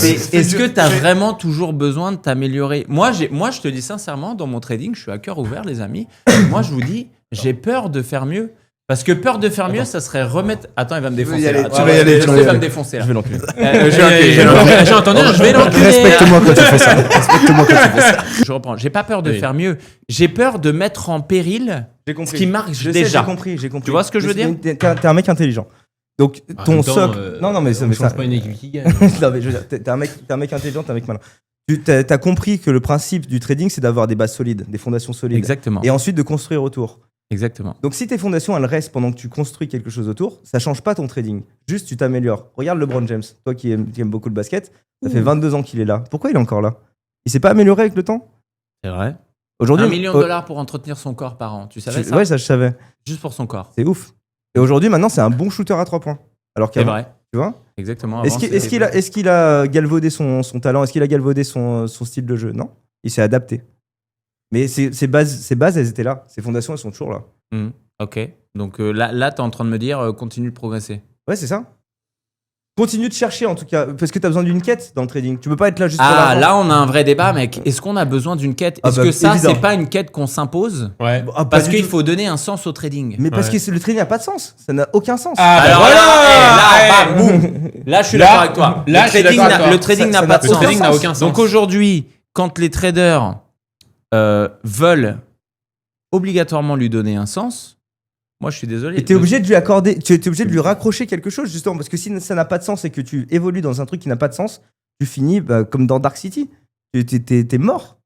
est-ce que tu as vraiment toujours besoin de t'améliorer? Moi, je te dis sincèrement, dans mon trading, je suis à cœur ouvert, les amis. Moi, je vous dis, j'ai peur de faire mieux. Parce que peur de faire mieux, ça serait remettre. Attends, il va me défoncer. y aller, là. tu vas y aller, Je tu vas y sais, il va aller. me défoncer. Là. Je vais l'enculer. J'ai entendu, je vais l'enculer. Respecte-moi quand tu fais ça. Respecte-moi quand tu fais ça. Je reprends. J'ai pas peur de Oui. faire mieux. J'ai peur de mettre en péril J'ai compris. ce qui marche Je sais, déjà. j'ai compris. Tu vois ce que je veux dire? Mais t'es un mec intelligent. Donc En ton même temps, socle. Non, mais on mais change ça. pas une équipe qui gagne. Non, mais je veux dire, t'es un mec intelligent, t'es un mec malin. Tu as compris que le principe du trading, c'est d'avoir des bases solides, des fondations solides. Exactement. Et ensuite de construire autour. Exactement. Donc si tes fondations, elles restent pendant que tu construis quelque chose autour, ça change pas ton trading. Juste, tu t'améliores. Regarde LeBron James, toi qui aimes beaucoup le basket, ça fait 22 ans qu'il est là. Pourquoi il est encore là? Il s'est pas amélioré avec le temps? C'est vrai. Aujourd'hui, $1 million pour entretenir son corps par an. Tu savais ça? Ouais, ça je savais. Juste pour son corps. C'est ouf. Et aujourd'hui, maintenant, c'est un bon shooter à 3 points. Alors C'est qu'avant, vrai. tu vois? Exactement. Est-ce Avant, qu'il c'était- est-ce qu'il a galvaudé son talent? Est-ce qu'il a galvaudé son style de jeu? Non. Il s'est adapté. Mais ses bases, elles étaient là. Ses fondations, elles sont toujours là. Ok. Donc là, tu es en train de me dire continue de progresser. Ouais, c'est ça. Continue de chercher en tout cas, parce que tu as besoin d'une quête dans le trading. Tu peux pas être là juste pour Ah, l'argent. là, on a un vrai débat, mec. Est-ce qu'on a besoin d'une quête? Ah Est-ce bah, que ça, évidemment. c'est pas une quête qu'on s'impose? Ouais. Ah, pas Parce du qu'il tout. faut donner un sens au trading. Mais parce Ouais. que le trading n'a pas de sens. Ça n'a aucun sens. Alors voilà. là, bam, boum. Là, je suis Là, d'accord avec toi. là, je suis d'accord avec toi. Le trading n'a Ça pas de n'a sens. Le trading n'a aucun sens. Donc aujourd'hui, quand les traders veulent obligatoirement lui donner un sens, moi, je suis désolé. Et t'es obligé de lui accorder, tu es obligé de lui raccrocher quelque chose justement parce que si ça n'a pas de sens et que tu évolues dans un truc qui n'a pas de sens, tu finis comme dans Dark City. T'es mort.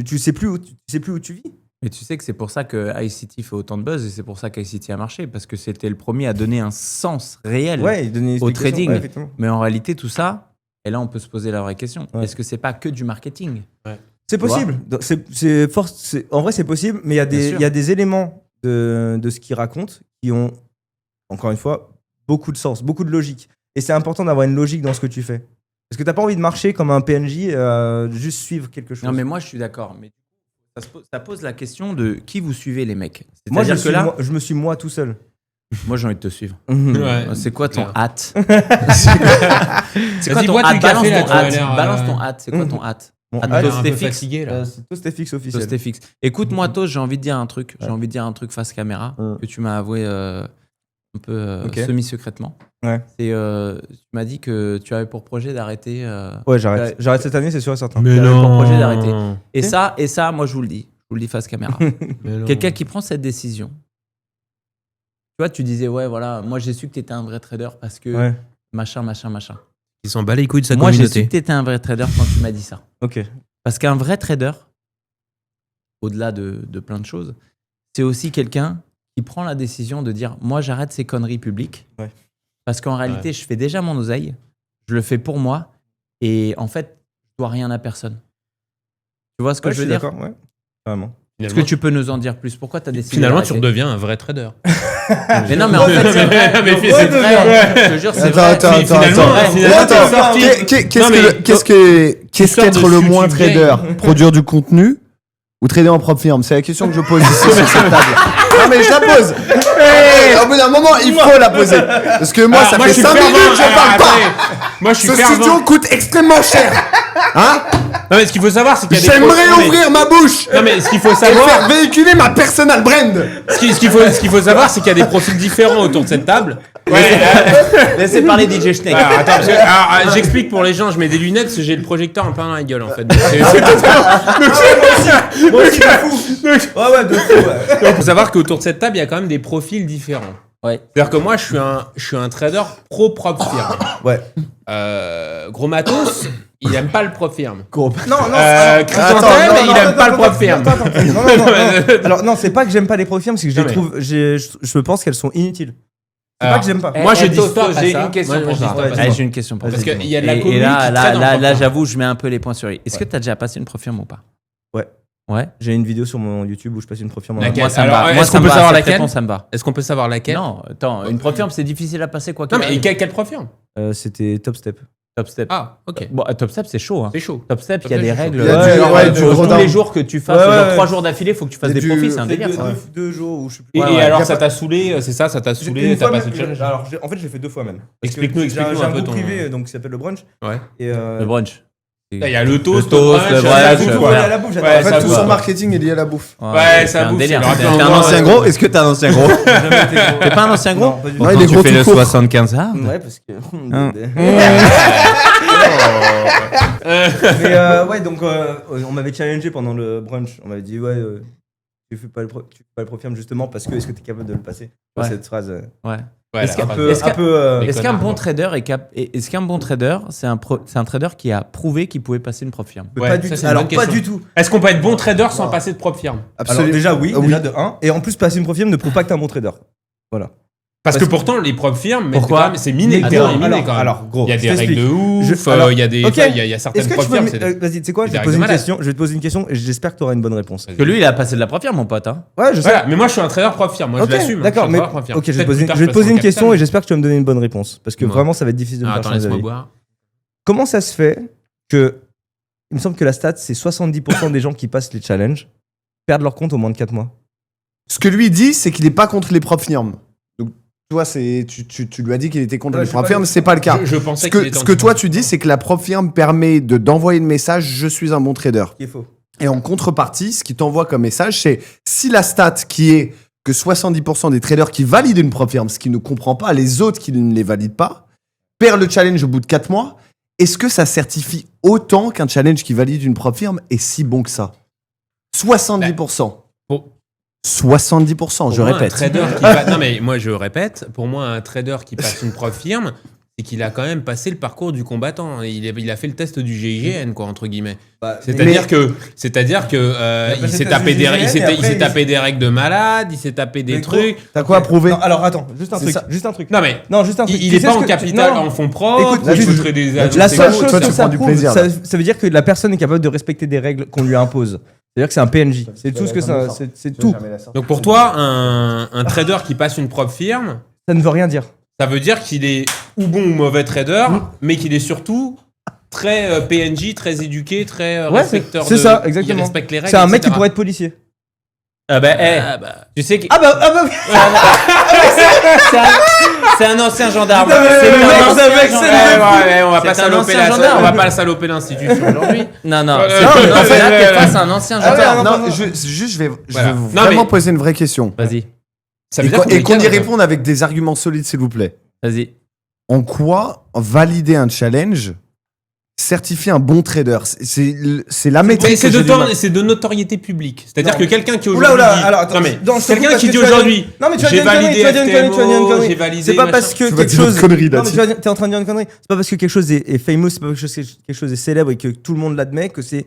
Tu sais plus où tu vis. Mais tu sais que c'est pour ça que iCity fait autant de buzz et c'est pour ça qu'iCity a marché, parce que c'était le premier à donner un sens réel Ouais, il donnait une au explication. trading. Ouais, effectivement. Mais en réalité, tout ça, et là, on peut se poser la vraie question. Ouais. Est-ce que c'est pas que du marketing? C'est possible. En vrai, c'est possible, mais Bien sûr. il y a des éléments de ce qu'il raconte qui ont, encore une fois, beaucoup de sens, beaucoup de logique. Et c'est important d'avoir une logique dans ce que tu fais. Parce que t'as pas envie de marcher comme un PNJ, juste suivre quelque chose. Non, mais moi, je suis d'accord. Mais ça pose la question de qui vous suivez, les mecs. moi, C'est-à-dire que là, je me suis moi tout seul. moi, j'ai envie de te suivre. Ouais. C'est quoi ton Clair. hâte? C'est quoi Vas-y, ton bois hâte? du café, là, tu as Balance l'air, ton hâte. Balance ton hâte. C'est quoi ton hâte? Mon Hâte hâte, un peu Toastéfix. fatigué là. C'est Toastefix officiel. Toastéfix. Écoute-moi, Toast, j'ai envie de dire un truc. J'ai envie de dire un truc face caméra que tu m'as avoué un peu Ok. semi-secrètement. Ouais. C'est, tu m'as dit que tu avais pour projet d'arrêter. Ouais, j'arrête. Ouais. J'arrête cette année, c'est sûr et certain. Mais J'avais non. pour projet d'arrêter. Et ça, moi, je vous le dis. Je vous le dis face caméra. Mais non. Quelqu'un qui prend cette décision. Tu vois, tu disais, ouais, voilà, moi, j'ai su que tu étais un vrai trader parce que Ouais. machin. Il s'en bat les couilles de sa Moi, j'ai su communauté. que tu étais un vrai trader quand tu m'as dit ça. Ok. Parce qu'un vrai trader, au-delà de plein de choses, c'est aussi quelqu'un qui prend la décision de dire moi j'arrête ces conneries publiques Ouais. parce qu'en réalité je fais déjà mon oseille, je le fais pour moi et en fait je dois rien à personne. Tu vois ce que Ouais, je veux suis dire? d'accord, ouais. Vraiment. Est-ce que tu peux nous en dire plus? Pourquoi tu as décidé Finalement, tu d'arrêter? redeviens un vrai trader. Mais non, mais en fait c'est vrai. Mais C'est c'est vrai. Je te jure, c'est vrai. Attends, Finalement, attends. t'es sorti. Qu'est-ce Non, mais qu'est-ce sors de qu'être le YouTube moins Game. trader? Produire du contenu ou trader en propre firme? C'est la question que je pose ici sur cette table. Non mais je la pose. Au bout d'un moment, il faut la poser. Parce que moi, ça Moi, fait je suis 5 fervent. minutes que je parle pas. Attendez. Moi, je suis Ce fervent. studio coûte extrêmement cher. Hein? Non, mais ce qu'il faut savoir, c'est qu'il y a des J'aimerais non, mais- ouvrir ma bouche Non, mais ce qu'il faut et savoir, faire véhiculer ma personal brand. ce qu'il faut savoir, c'est qu'il y a des profils différents autour de cette table. Laissez parler DJ Schneck. Alors, attends, parce que- alors, j'explique pour les gens, je mets des lunettes parce que j'ai le projecteur en plein dans la gueule en fait. Donc, Moi aussi, de fou. Ouais, de fou. Ouais. il faut savoir qu'autour de cette table, il y a quand même des profils différents. Ouais. C'est-à-dire que moi, je suis un trader pro propre firme. Ouais. Gros matos, il aime pas le pro firme. Non, Chrysanthème, il aime pas le propre firme. Non. Alors non, c'est pas que j'aime pas les profirmes, c'est que je Non, les mais- trouve, je pense qu'elles sont inutiles. C'est pas Alors, que j'aime pas. Moi, je dis Toast, stop à j'ai ça. une question Moi, pour je dis ça. stop à ça. Allez, j'ai une question pour Parce ça. qu'il y a de la Et commune là, qui là, traîne en là, propre. j'avoue, je mets un peu les points sur i. Est-ce que tu as déjà passé une profirme ou pas? Ouais. Ouais. J'ai une vidéo sur mon YouTube où je passe une profirme. Laquelle Moi, ça me Alors, va. est-ce Moi, qu'on ça me peut va. savoir Cette laquelle réponse, ça me va. Est-ce qu'on peut savoir laquelle? Non, attends, une profirme, c'est difficile à passer quoi qu'il Non, mais arrive. quel pro firme? C'était Top Step. Top step. Ah, ok. Bon, top step, c'est chaud. Hein. C'est chaud. Top step, il y a Top des step, c'est règles. chaud. Il y a du- genre, ouais, du tous gredin. les jours que tu fasses, Ouais, genre ouais. 3 jours d'affilée, il faut que tu fasses des profits, c'est un délire. ça. Deux jours où je sais plus. Et, Ouais, et ouais. alors, Y a ça pas- t'a saoulé, c'est ça, ça t'a saoulé, t'as pas ce challenge? Alors, en fait, je l'ai fait 2 fois même. Parce que Explique-nous j'ai un un peu groupe ton. privé donc, qui s'appelle le Brunch. Ouais. Et, Le brunch. Il y a le toast, le toast, le brunch, Tout ouais. à la bouffe, j'adore. Ouais, En fait, ça tout bouffe. son marketing est lié à la bouffe. Ouais, ça c'est un bouffe, délire. c'est leur T'es un plan, ancien ouais. gros? Est-ce que t'es un ancien gros? T'es pas un ancien gros? Non, pas du tout. Ouais, il est Tu gros fais tout le court. 75 hard. Ouais, parce que. Hein. Mais ouais, donc on m'avait challengé pendant le brunch. On m'avait dit, ouais, tu fais pas le profirme justement parce que est-ce que tu es capable de le passer? Ouais. Cette phrase. Ouais. Ouais, Est-ce la que- phrase. Peu, est-ce un que- peu. Les Est-ce qu'un connards, bon quoi. trader est-ce qu'un bon trader, c'est un trader qui a prouvé qu'il pouvait passer une prop firme? Mais Ouais, pas du ça, tout. c'est une Alors, bonne pas question. du tout. Est-ce qu'on peut être bon trader sans passer de propre firme? Alors, déjà, oui, Ah oui. déjà de 1. Et en plus, passer une profirme ne prouve pas que t'es un bon trader. Voilà. Parce que pourtant, les propres firmes, mais Pourquoi c'est miné. Mais le gros, terrain est miné, quand même. alors, gros, il y a je des règles de t'explique. ouf, Alors, il y a des, ok. il y a certaines Est-ce que propres tu peux. firmes. Vas-y, tu sais quoi, je des vais te poser règles une de question. Je vais te poser une question et j'espère que tu auras une bonne réponse. Parce que lui, il a passé de la prop firme, mon pote. Hein. Ouais, je sais. Voilà, mais moi je suis un trader propre firme, moi Ok, je l'assume. d'accord, mais ok, je vais te poser une question et j'espère que tu vas me donner une bonne réponse parce que Dis-moi. vraiment ça va être difficile de me faire Attends, changer laisse-moi d'avis. boire. Comment ça se fait que il me semble que la stat c'est 70% des gens qui passent les challenges perdent leur compte au moins de 4 mois. Ce que lui dit, c'est qu'il n'est pas contre les propres firmes. Donc, toi, tu lui as dit qu'il était contre Ouais, les je sais propres pas. firmes, c'est pas le cas. Je pensais Ce qu'il que, était ce que toi, tu dis, c'est que la propre firme permet d'envoyer le message « Je suis un bon trader ». Ce qui est faux. Et en contrepartie, ce qui t'envoie comme message, c'est si la stat qui est que 70% des traders qui valident une propre firme, ce qui ne comprend pas les autres qui ne les valident pas, perdent le challenge au bout de 4 mois, est-ce que ça certifie autant qu'un challenge qui valide une propre firme est si bon que ça? 70%. Pour- 70%, je Pour moi, répète. Un trader qui va- Non, mais moi je répète, pour moi, un trader qui passe une propre firme, c'est qu'il a quand même passé le parcours du combattant. Il a fait le test du GIGN, quoi, entre guillemets. C'est-à-dire que il s'est tapé des règles, il s'est tapé des règles de malade, il s'est tapé des Mais gros, trucs. T'as quoi à prouver? Non, alors attends, juste un C'est truc, ça. juste un truc. Non mais Non, juste un truc. il Tu est sais pas ce en que- capital, non. en fonds propres. Écoute, il juste- foutrait des la La C'est seule quoi, chose toi, que tu ça prends du prouve, plaisir, ça là. veut dire que la personne est capable de respecter des règles qu'on lui impose. C'est-à-dire que c'est un PNJ. C'est tout ce que ça, c'est tout. Donc pour toi, un trader qui passe une propre firme, Ça ne veut rien dire. ça veut dire qu'il est ou bon ou mauvais trader, mais qu'il est surtout très PNJ, très éduqué, très Ouais, respecteur c'est de... ça, exactement. Il respecte les règles, C'est un mec qui etc. pourrait être policier. Ah bah, tu sais que Ah bah oui. c'est un ancien gendarme. Putain, mais C'est le un mec, ancien c'est un mec, gendarme. Ouais, on va C'est pas un saloper ancien la- gendarme. on va pas saloper l'institution aujourd'hui. Non, non. Ouais, c'est- ouais, non, c'est là ouais, que t'es ouais. face à un ancien Ah ouais, gendarme. non, Non, je vais Voilà. Non, vraiment mais- poser une vraie question. Vas-y, Ça Et veut dire qu'on- et qu'on y cadre. réponde avec des arguments solides, s'il vous plaît. vas-y. En quoi valider un challenge certifie un bon trader? C'est la métrique. Mais c'est que j'ai du mal. c'est de notoriété publique. C'est-à-dire Non. que quelqu'un qui Oula, aujourd'hui oula, dit... alors attends. Non mais non, je te coupe quelqu'un parce qui que dit tu vas dire- aujourd'hui... Non mais tu vas j'ai dire une connerie, validé tu vas dire une connerie, tu vas dire une FTMO, connerie. j'ai validé C'est pas machin. parce que Tu vas quelque dire une chose. connerie Non, mais là-dessus. t'es en train de dire une connerie. C'est pas parce que quelque chose est famous, c'est pas parce que quelque chose est célèbre et que tout le monde l'admet que c'est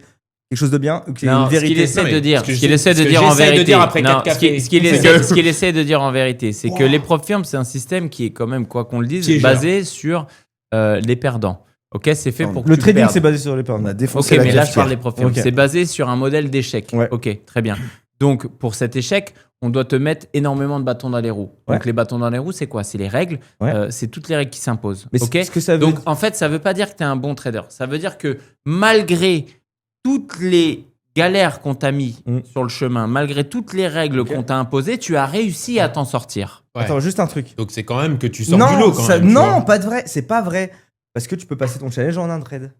quelque chose de bien ou que c'est Non, une ce qu'il vérité. essaie Non, mais de dire, ce que ce qu'il je- essaie ce de que dire en j'essaie de vérité, dire après non, quatre ce qu'il- cafés, ce qu'il c'est essaie, que- ce qu'il essaie de dire en vérité, c'est que les propres firmes, c'est un système qui est quand même, quoi qu'on le dise, Piégeur. basé sur les perdants. Ok, c'est fait pour que Le tu trading perdes. c'est basé sur les pertes. On a Ok, défoncé la mais là je cafetière. parle des propres firmes. Ok. C'est basé sur un modèle d'échec. Ouais. Ok, très bien. Donc pour cet échec, on doit te mettre énormément de bâtons dans les roues. Donc Ouais. les bâtons dans les roues, c'est quoi? C'est les règles. Ouais. C'est toutes les règles qui s'imposent. Mais Ok. ce que ça veut Donc en fait, ça veut pas dire que tu es un bon trader. Ça veut dire que malgré toutes les galères qu'on t'a mis sur le chemin, malgré toutes les règles qu'on t'a imposées, tu as réussi à t'en sortir. Ouais. Attends, juste un truc. Donc c'est quand même que tu sors du lot quand ça- même. tu non, vois. pas de vrai. C'est pas vrai. Parce que tu peux passer ton challenge en un trade.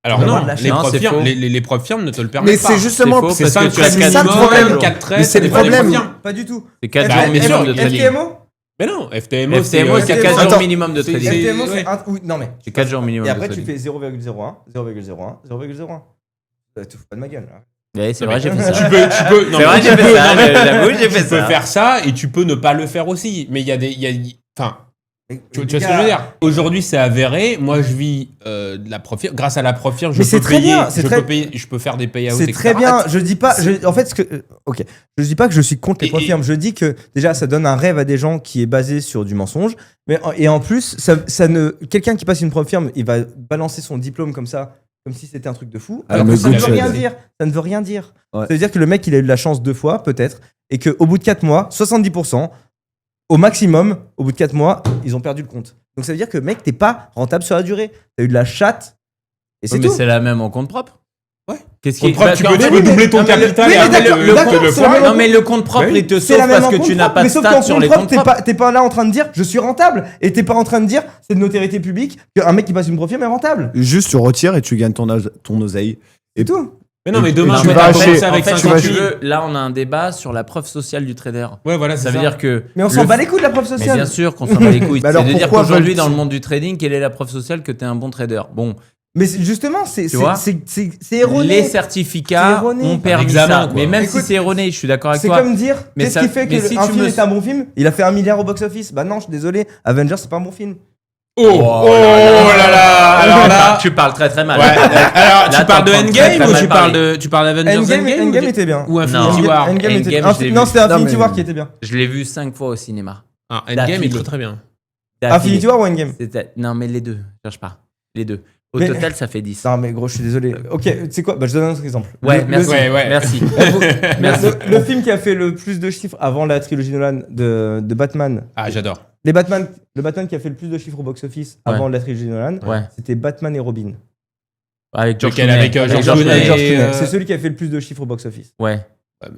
Alors Non, non, là, les non, propres c'est firmes, faux. les propres firmes ne te le permettent Mais pas. c'est justement faux, C'est parce 5 que tu as trades c'est ça le minimum, problème. 4 trades, Mais c'est le ça dépend des problème. propres firmes. Pas du tout. C'est 4 Bah, jours bien sûr, minimum de trading. FTMO Mais non, FTMO, c'est... FTMO, c'est 4 Attends. jours minimum de C'est- trading. c'est- FTMO, c'est ouais. oui, non mais. C'est 4 jours minimum Et de après, tu trading. fais 0,01, 0,01, 0,01. Tu fous pas de ma gueule, là. Ouais, c'est vrai, j'ai fait ça. Tu peux, non, C'est mais vrai, tu j'ai peux- fait ça. non, mais J'avoue, j'ai fait tu peux ça. faire ça et tu peux ne pas le faire aussi. Mais il y a des... Enfin, tu vois ce que je gars, veux dire? Aujourd'hui, c'est avéré. Moi, je vis de la prof firme. Grâce à la prof firme, je Mais c'est peux très payer. bien, c'est Je très- peux payer. Je peux faire des payouts. C'est très bien. Je dis pas. En fait, ok. Je dis pas que je suis contre les Et- profs. Je dis que déjà, ça donne un rêve à des gens qui est basé sur du mensonge. Mais et en plus, ça ne. Quelqu'un qui passe une prof firme, il va balancer son diplôme comme ça, comme si c'était un truc de fou. Alors me que ça ne veut goûte, rien vas-y. dire. Ça ne veut rien dire. Ouais. Ça veut dire que le mec, il a eu de la chance 2 fois, peut-être, et qu'au bout de 4 mois, 70%, au maximum, au bout de 4 mois, ils ont perdu le compte. Donc ça veut dire que mec, t'es pas rentable sur la durée. T'as eu de la chatte. Et c'est Oui, mais tout. c'est la même en compte propre. Qu'est-ce Compte qui propre, tu peux doubler ton capital et après le foire. Non, mais le compte propre, Oui. il te C'est sauve la même parce en que tu compte n'as propre, pas de mais sauf stats qu'en sur compte les propre, comptes propres. t'es pas là en train de dire je suis rentable et t'es pas en train de dire c'est de notoriété publique qu'un mec qui passe une profil est rentable. Juste, tu retires et tu gagnes ton oseille. C'est tout. Mais non, mais demain, tu je vais vas commencer acheter- avec En fait, 50 si tu 000. veux, là, on a un débat sur la preuve sociale du trader. Ouais, voilà, c'est Ça veut dire que. Mais on s'en le- bat les couilles de la preuve Mais sociale. bien sûr qu'on s'en bat les couilles. Mais alors C'est de dire pourquoi qu'aujourd'hui, veulent- dans le monde du trading, quelle est la preuve sociale que tu es un bon trader? Bon, Mais justement, c'est vois erroné. les C'est certificats erroné. ont permis examen, ça. quoi. Mais même Écoute, si c'est erroné, je suis d'accord avec C'est toi. comme dire Mais qu'est-ce ça- qui fait mais que si un tu film me- est un bon film? Il a fait 1 milliard au box-office. Bah non, je suis désolé. Avengers, c'est pas un bon film. Oh là là. Alors là. Tu parles très très mal. Ouais. Alors, Là, tu parles de t'entends très, Endgame très ou mal tu parles d'Avengers Endgame ou était bien. ou Infinity Non. War? Endgame était Endgame, je l'ai Non, vu. c'était Infinity Non, mais- War qui était bien. Je l'ai vu 5 fois au cinéma. Ah, Endgame est D'affilée. très bien. Infinity War ou Endgame? Non, mais les deux. Cherche pas. Les deux. Au Mais- total, ça fait 10. Non, mais gros, je suis désolé. Ok, tu sais quoi? Bah, je donne un autre exemple. Ouais, Le- merci. Ouais, ouais. Merci. le- Merci. le film qui a fait le plus de chiffres avant la trilogie Nolan de Batman. Ah, j'adore. Le Batman qui a fait le plus de chiffres au box-office Ouais. avant la trilogie Nolan, Ouais. c'était Batman et Robin. Avec George Lequel, Clooney. avec, George Avec Clooney. avec George Clooney. euh, C'est celui qui a fait le plus de chiffres au box-office. Ouais,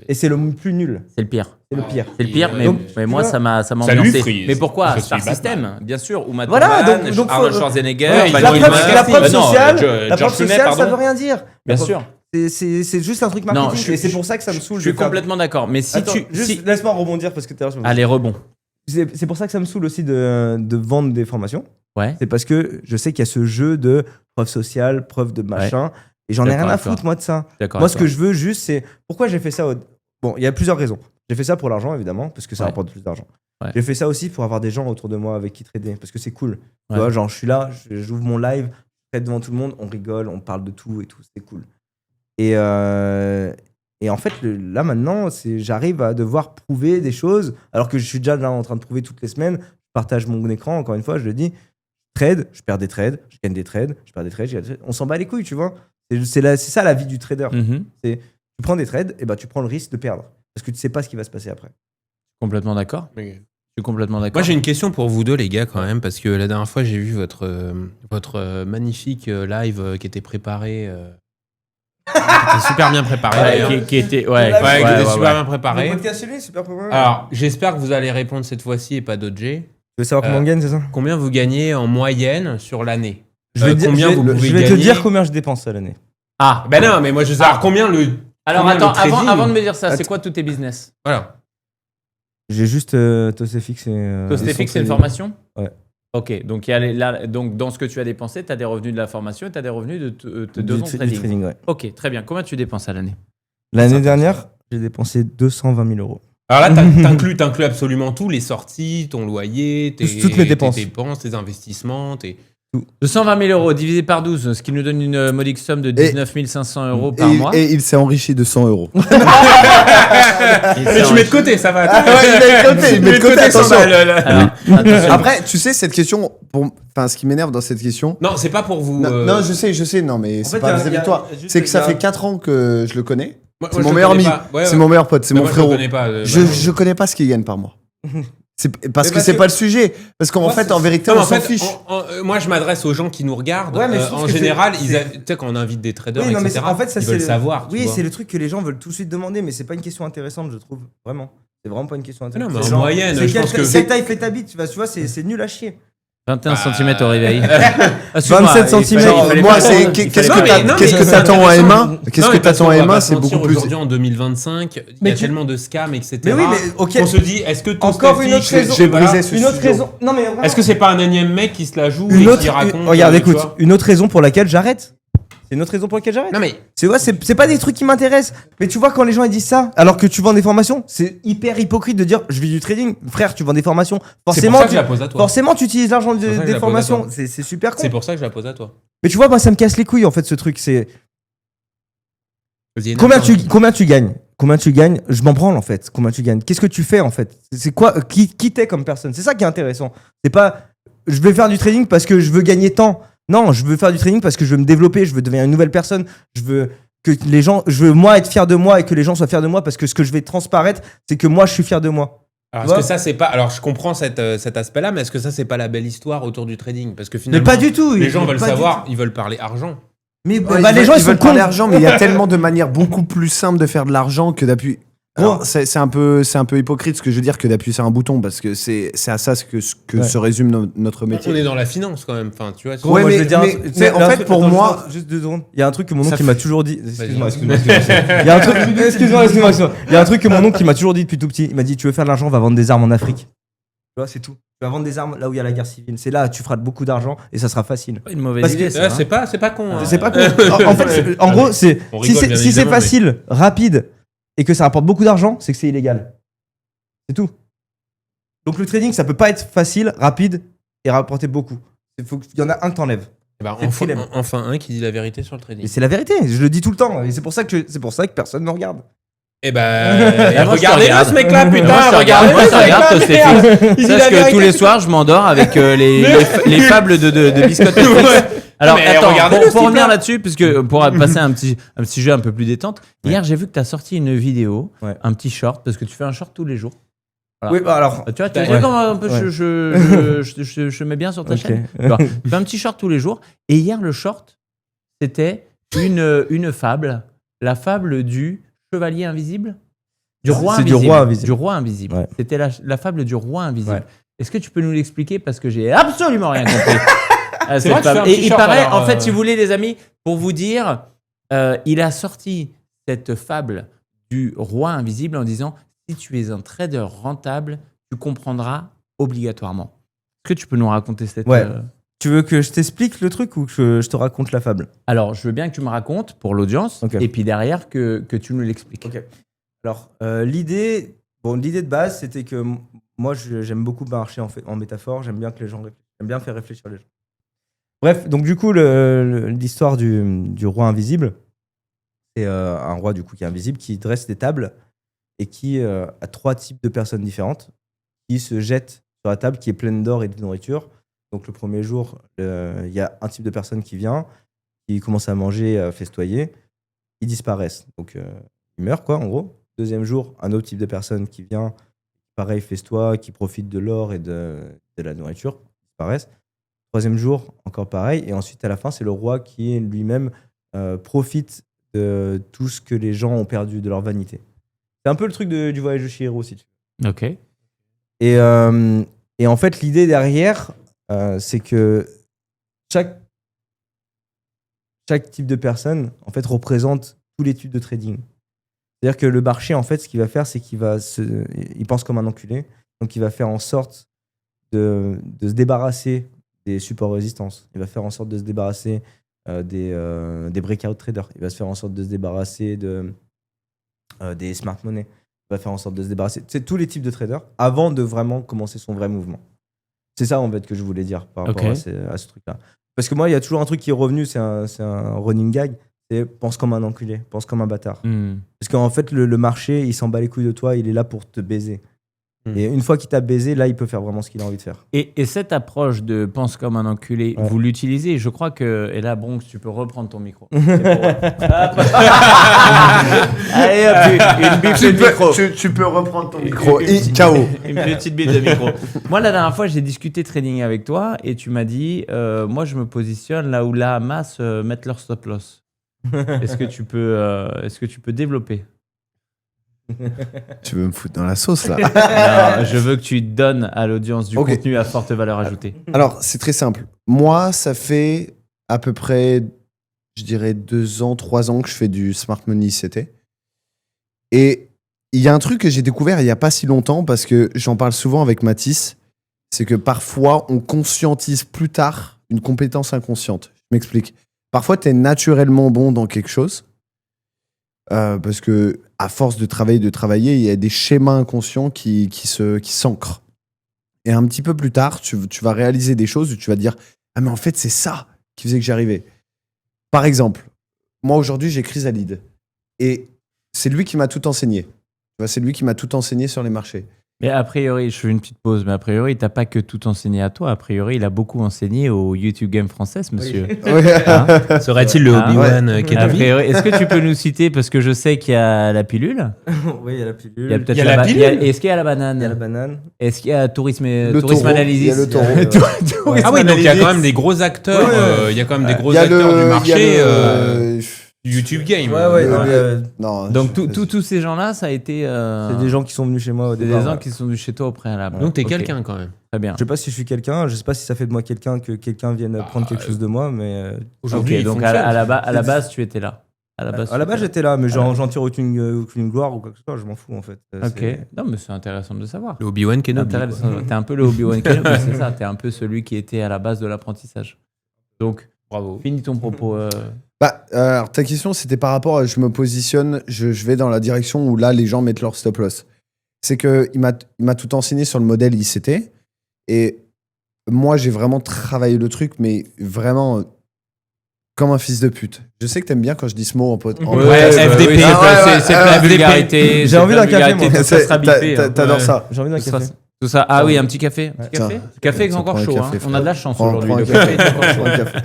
Et c'est le plus nul. c'est le pire. C'est le pire. C'est le pire, mais, Donc, mais tu moi, vois, ça m'a ça lui ambiancé. frise. Mais pourquoi Je Star suis System, Batman. bien sûr. Ou Matt Voilà, Damon, donc Arnold faut- Schwarzenegger. Ouais, La George preuve Clooney. sociale, George la preuve Clooney, sociale, ça pardon. veut rien dire. Bien La preuve- sûr. C'est juste un truc marketing. Non, je- et c'est pour ça que ça me saoule. Je suis de faire- complètement d'accord. Mais si Attends, tu. juste si- laisse-moi rebondir parce que tout à l'heure, je me- Allez, rebond. C'est pour ça que ça me saoule aussi de vendre des formations. Ouais. C'est parce que je sais qu'il y a ce jeu de preuve sociale, preuve de machin. Et j'en ai D'accord rien à avec toi. foutre, moi, de ça. D'accord. Moi, avec ce toi. que je veux juste, c'est. Pourquoi j'ai fait ça Bon, il y a plusieurs raisons. J'ai fait ça pour l'argent, évidemment, parce que ça Ouais. rapporte plus d'argent. Ouais. J'ai fait ça aussi pour avoir des gens autour de moi avec qui trader, parce que c'est cool. Ouais. Tu vois, genre, je suis là, j'ouvre mon live, je trade devant tout le monde, on rigole, on parle de tout et tout, c'est cool. Et en fait, là, maintenant, j'arrive à devoir prouver des choses, alors que je suis déjà là en train de prouver toutes les semaines. Je partage mon écran, encore une fois, je le dis. Trade, je perds des trades, je gagne des trades, je perds des trades, je gagne des trades. On s'en bat les couilles, tu vois. C'est ça la vie du trader. Mhm. Tu prends des trades, et bah, tu prends le risque de perdre. Parce que tu sais pas ce qui va se passer après. Complètement d'accord. Je suis complètement d'accord. Moi, j'ai une question pour vous deux, les gars, quand même, parce que la dernière fois, j'ai vu votre magnifique live qui était préparé. Qui était super bien préparé. Ouais, d'ailleurs. qui était. Ouais, Ouais, qui était super ouais. bien préparé. Le podcast chez lui, super probable. Alors, j'espère que vous allez répondre cette fois-ci et pas d'autres G. Tu veux savoir comment on gagne, c'est ça? Combien vous gagnez en moyenne sur l'année? Je vais, Combien vous pouvez je vais te gagner dire combien je dépense à l'année. Ah, Ben non, mais moi, je veux savoir combien le. alors combien attends, le trading avant de me dire ça, c'est Attends. quoi tous tes business? Voilà. J'ai juste Tosefix et. Tosefix, c'est une Trading. formation? Ouais. Ok, donc, donc dans ce que tu as dépensé, tu as des revenus de la formation et tu as des revenus de Du ton trading. trading, ouais. Ok, très bien. Combien tu dépenses à l'année? L'année dernière, j'ai dépensé 220 000 euros. Alors là, t'inclus absolument tout, les sorties, ton loyer, Toutes mes dépenses. tes dépenses, tes investissements, tes... 220 000 euros divisé par 12, ce qui nous donne une modique somme de 19 500 euros par mois. Et il s'est enrichi de 100 euros. Il Mais s'est tu mets de côté, ça va. il met de côté, attention. Alors, attention. Après, tu sais, cette question, enfin, ce qui m'énerve dans cette question. Non, c'est pas pour vous. Non, je sais, non, mais c'est pas vis-à-vis de toi. C'est que ça fait 4 ans que je le connais. Moi, C'est je mon le meilleur connais ami. pas. Ouais, C'est ouais. mon meilleur pote, c'est Mais mon moi, frérot. Je le connais pas. Je connais pas ce qu'il gagne par mois. Parce que c'est pas le sujet. Parce qu'en fait, en vérité, Non, mais on en s'en fait, fiche. moi, je m'adresse aux gens qui nous regardent. Ouais, mais je trouve en que général, c'est- tu sais, quand on invite des traders, Oui, non, mais etc., en fait, ça, ils c'est veulent savoir. tu Oui, vois. c'est le truc que les gens veulent tout de suite demander, mais c'est pas une question intéressante, je trouve. Vraiment. C'est vraiment pas une question Non, intéressante. mais C'est en genre, moyenne, c'est je pense que. quelle taille fait ta bite, tu vois, c'est nul à chier. 21 cm au réveil. 27 centimètres. Moi, c'est qu'est-ce que t'attends à M1? Qu'est-ce que t'attends à M1? C'est beaucoup plus. Aujourd'hui, en 2025, il y a tellement de scams, etc. Mais oui, mais ok. On se dit, est-ce que tout Encore une autre raison. J'ai brisé ce Une autre studio. raison. Non, mais vraiment. Est-ce que c'est pas un énième mec qui se la joue Une et autre. qui raconte Regarde, tu écoute. vois Une autre raison pour laquelle j'arrête. C'est une autre raison pour laquelle j'arrête. Non, mais C'est pas des trucs qui m'intéressent. Mais tu vois, quand les gens ils disent ça, alors que tu vends des formations, c'est hyper hypocrite de dire je vis du trading. Frère, tu vends des formations. c'est pour Forcément, ça que je la pose à toi. forcément tu utilises l'argent C'est pour ça que je des la pose à formations. toi. C'est super con. C'est pour ça que je la pose à toi. Mais tu vois, moi, ça me casse les couilles en fait, ce truc. C'est Vas-y, combien énerve-toi. combien tu gagnes. Combien tu gagnes, je m'en branle en fait. Combien tu gagnes. Qu'est-ce que tu fais en fait. C'est quoi qui t'es comme personne. C'est ça qui est intéressant. C'est pas je vais faire du trading parce que je veux gagner tant. Non, je veux faire du trading parce que je veux me développer, je veux devenir une nouvelle personne, je veux que les gens, je veux moi être fier de moi et que les gens soient fiers de moi parce que ce que je vais transparaître, c'est que moi je suis fier de moi. Alors, Tu est-ce que vois ça, c'est pas. Alors, je comprends cet aspect-là, mais est-ce que ça, c'est pas la belle histoire autour du trading? Parce que Mais finalement, pas du tout. les gens veulent pas du savoir, tout. ils veulent parler argent. Mais Ouais, les gens, ils sont veulent pas cons. l'argent, mais il y a tellement de manières beaucoup plus simples de faire de l'argent que d'appuyer. Alors, c'est un peu hypocrite ce que je veux dire que d'appuyer sur un bouton parce que c'est à ça que Ouais. se résume notre métier. On est dans la finance quand même. Enfin, tu vois. Ouais, Moi, je mais- vais dire un mais- truc- tu mais sais, en il y a un fait, truc- pour attends, moi- juste 2 secondes. Il y a un truc que mon Ça oncle qui fait- m'a toujours dit. Vas-y. Excuse-moi. Il y a un truc. Excuse-moi. Il y a un truc que mon oncle qui m'a toujours dit depuis tout petit. Il m'a dit, tu veux faire de l'argent, va vendre des armes en Afrique. Tu vois, c'est tout. Tu vas vendre des armes là où il y a la guerre civile. C'est là, tu feras beaucoup d'argent et ça sera facile. Une mauvaise Parce que- idée, ça. C'est pas con. hein. C'est pas cool. En fait, en gros, c'est On si rigole, bien c'est si c'est évidemment, facile, rapide et que ça rapporte beaucoup d'argent, c'est que c'est illégal. C'est tout. Donc le trading, ça peut pas être facile, rapide et rapporter beaucoup. Il y en a un que t'enlèves. Eh ben, C'est enfin, le dilemme. enfin un qui dit la vérité sur le trading. Et c'est la vérité. Je le dis tout le temps. Et c'est pour ça que personne me regarde. Eh ben, moi, je te regardez-le regarde. ce mec-là, Moi, je putain, te regardez regarde, ce mec-là, toi, Stéphane. merde. Il dit la Sache que vérité. tous les soirs, je m'endors avec les fables de biscottes. Alors, Mais attends, regardez-le, pour ce type-là. revenir là-dessus, puisque pour passer un petit jeu un peu plus détente, hier, j'ai vu que tu as sorti une vidéo, Ouais. un petit short, parce que tu fais un short tous les jours. Voilà. Oui, bah alors. Tu vois, tu Ouais. sais comment un peu Ouais. je mets bien sur ta Ok. chaîne. Tu vois, tu fais un petit short tous les jours. Et hier, le short, c'était une fable, la fable du chevalier invisible. Du roi C'est du invisible. roi invisible. Du roi invisible. Ouais. C'était la fable du roi invisible. Ouais. Est-ce que tu peux nous l'expliquer parce que j'ai absolument rien compris à cette vrai, tu fais fable. un Et petit il short, paraît, alors, en fait, si vous voulez, les amis, pour vous dire, il a sorti cette fable du roi invisible en disant si tu es un trader rentable, tu comprendras obligatoirement. Est-ce que tu peux nous raconter cette Ouais. Tu veux que je t'explique le truc ou que je te raconte la fable? Alors, je veux bien que tu me racontes pour l'audience Ok. et puis derrière que tu nous l'expliques. Ok. Alors, l'idée de base, c'était que moi, j'aime beaucoup marcher en métaphore. J'aime bien que les gens j'aime bien faire réfléchir les gens. Bref, donc du coup, l'histoire du roi invisible, c'est un roi du coup qui est invisible, qui dresse des tables et qui a 3 types de personnes différentes qui se jettent sur la table qui est pleine d'or et de nourriture. Donc le premier jour, il y a un type de personne qui vient, qui commence à manger, à festoyer, ils disparaissent. Donc ils meurent quoi, en gros. Deuxième jour, un autre type de personne qui vient, pareil, festoie, qui profite de l'or et de la nourriture, disparaissent. Troisième jour, encore pareil. Et ensuite, à la fin, c'est le roi qui lui-même profite de tout ce que les gens ont perdu de leur vanité. C'est un peu le truc du voyage de Chihiro, si tu veux. Ok. Et en fait, l'idée derrière, c'est que chaque type de personne, en fait, représente tous les types de trading. C'est-à-dire que le marché, en fait, ce qu'il va faire, c'est qu'il pense comme un enculé. Donc, il va faire en sorte de se débarrasser des supports résistance. Il va faire en sorte de se débarrasser des breakout traders. Il va se faire en sorte de se débarrasser des smart money. Il va faire en sorte de se débarrasser. C'est tous les types de traders avant de vraiment commencer son vrai mouvement. C'est ça, en fait, que je voulais dire par rapport à ce truc-là. Parce que moi, il y a toujours un truc qui est revenu, c'est un running gag. C'est pense comme un enculé, pense comme un bâtard. Parce qu'en fait, le marché, il s'en bat les couilles de toi, il est là pour te baiser. Et une fois qu'il t'a baisé, là, il peut faire vraiment ce qu'il a envie de faire. Et cette approche de pense comme un enculé, Ouais. vous l'utilisez. Je crois que. Et là, Bronx, tu peux reprendre ton micro. Allez, hop, une biffe de micro. Tu peux reprendre ton micro. Et KO. Une petite bite de micro. Moi, la dernière fois, j'ai discuté trading avec toi et tu m'as dit moi, je me positionne là où la masse mettent leur stop loss. Est-ce que tu peux développer? Tu veux me foutre dans la sauce là? Non, je veux que tu donnes à l'audience du Ok. contenu à forte valeur ajoutée. Alors, c'est très simple. Moi, ça fait à peu près, je dirais 2 ans, 3 ans que je fais du smart money ICT. Et il y a un truc que j'ai découvert il n'y a pas si longtemps parce que j'en parle souvent avec Mathis. C'est que parfois, on conscientise plus tard une compétence inconsciente. Je m'explique. Parfois, tu es naturellement bon dans quelque chose. Parce que à force de travailler, il y a des schémas inconscients qui s'ancrent. Et un petit peu plus tard, tu vas réaliser des choses où tu vas te dire « Ah, mais en fait, c'est ça qui faisait que j'y arrivais. » Par exemple, moi, aujourd'hui, j'ai Chrysalide. Et c'est lui qui m'a tout enseigné. Tu vois, c'est lui qui m'a tout enseigné sur les marchés. Mais a priori, je fais une petite pause, mais a priori, t'as pas que tout enseigné à toi. A priori, il a beaucoup enseigné au YouTube Game Française, monsieur. Hein Serait-il le Ah, Obi-Wan A Kenobi? priori, est-ce que tu peux nous citer, parce que je sais qu'il y a la pilule, Oui, il y a la pilule. il y a peut-être Il y a la pilule. Est-ce qu'il y a la banane? Il y a la banane. Est-ce qu'il y a tourisme taureau, analysis? il y a le taureau. Ah oui, donc il y a quand même des gros acteurs. Il y a quand même des gros acteurs du marché du YouTube Game. Non, Donc tous ces gens-là, ça a été... C'est des gens qui sont venus chez moi au c'est départ. des gens qui sont venus chez toi au préalable. Donc t'es Ok, quelqu'un quand même. Très bien. Je sais pas si je suis quelqu'un, je sais pas si ça fait de moi quelqu'un que quelqu'un vienne prendre quelque chose de moi, mais Aujourd'hui, Ok, il donc fonctionne. à la base, tu étais là. À la base, j'étais là, mais j'en tire aucune gloire ou quoi que ce soit, je m'en fous en fait. Ok. C'est- Non, mais c'est intéressant de savoir. Le Obi-Wan Kenobi. Intéressant. T'es un peu le Obi-Wan Kenobi, c'est ça. T'es un peu celui qui était à la base de l'apprentissage. Donc, Bravo. finis ton propos. Alors, ta question, c'était par rapport à je me positionne, je vais dans la direction où là, les gens mettent leur stop loss. C'est qu'il m'a tout enseigné sur le modèle ICT. Et moi, j'ai vraiment travaillé le truc, mais vraiment comme un fils de pute. Je sais que t'aimes bien quand je dis ce mot en pote. Ouais, FDP. oui, ouais, c'est ouais, la FDP. vulgarité. J'ai envie d'un café, moi. Ça sera bippé. hein. T'adores Ouais. ça. J'ai envie d'un Tout café. ça, tout ça. Ah oui, un petit café. Un petit Tiens. café. Le café est Tiens, encore prends un chaud. café, hein. On a de la chance Prends aujourd'hui. un Le café. café est encore chaud. Prends un café.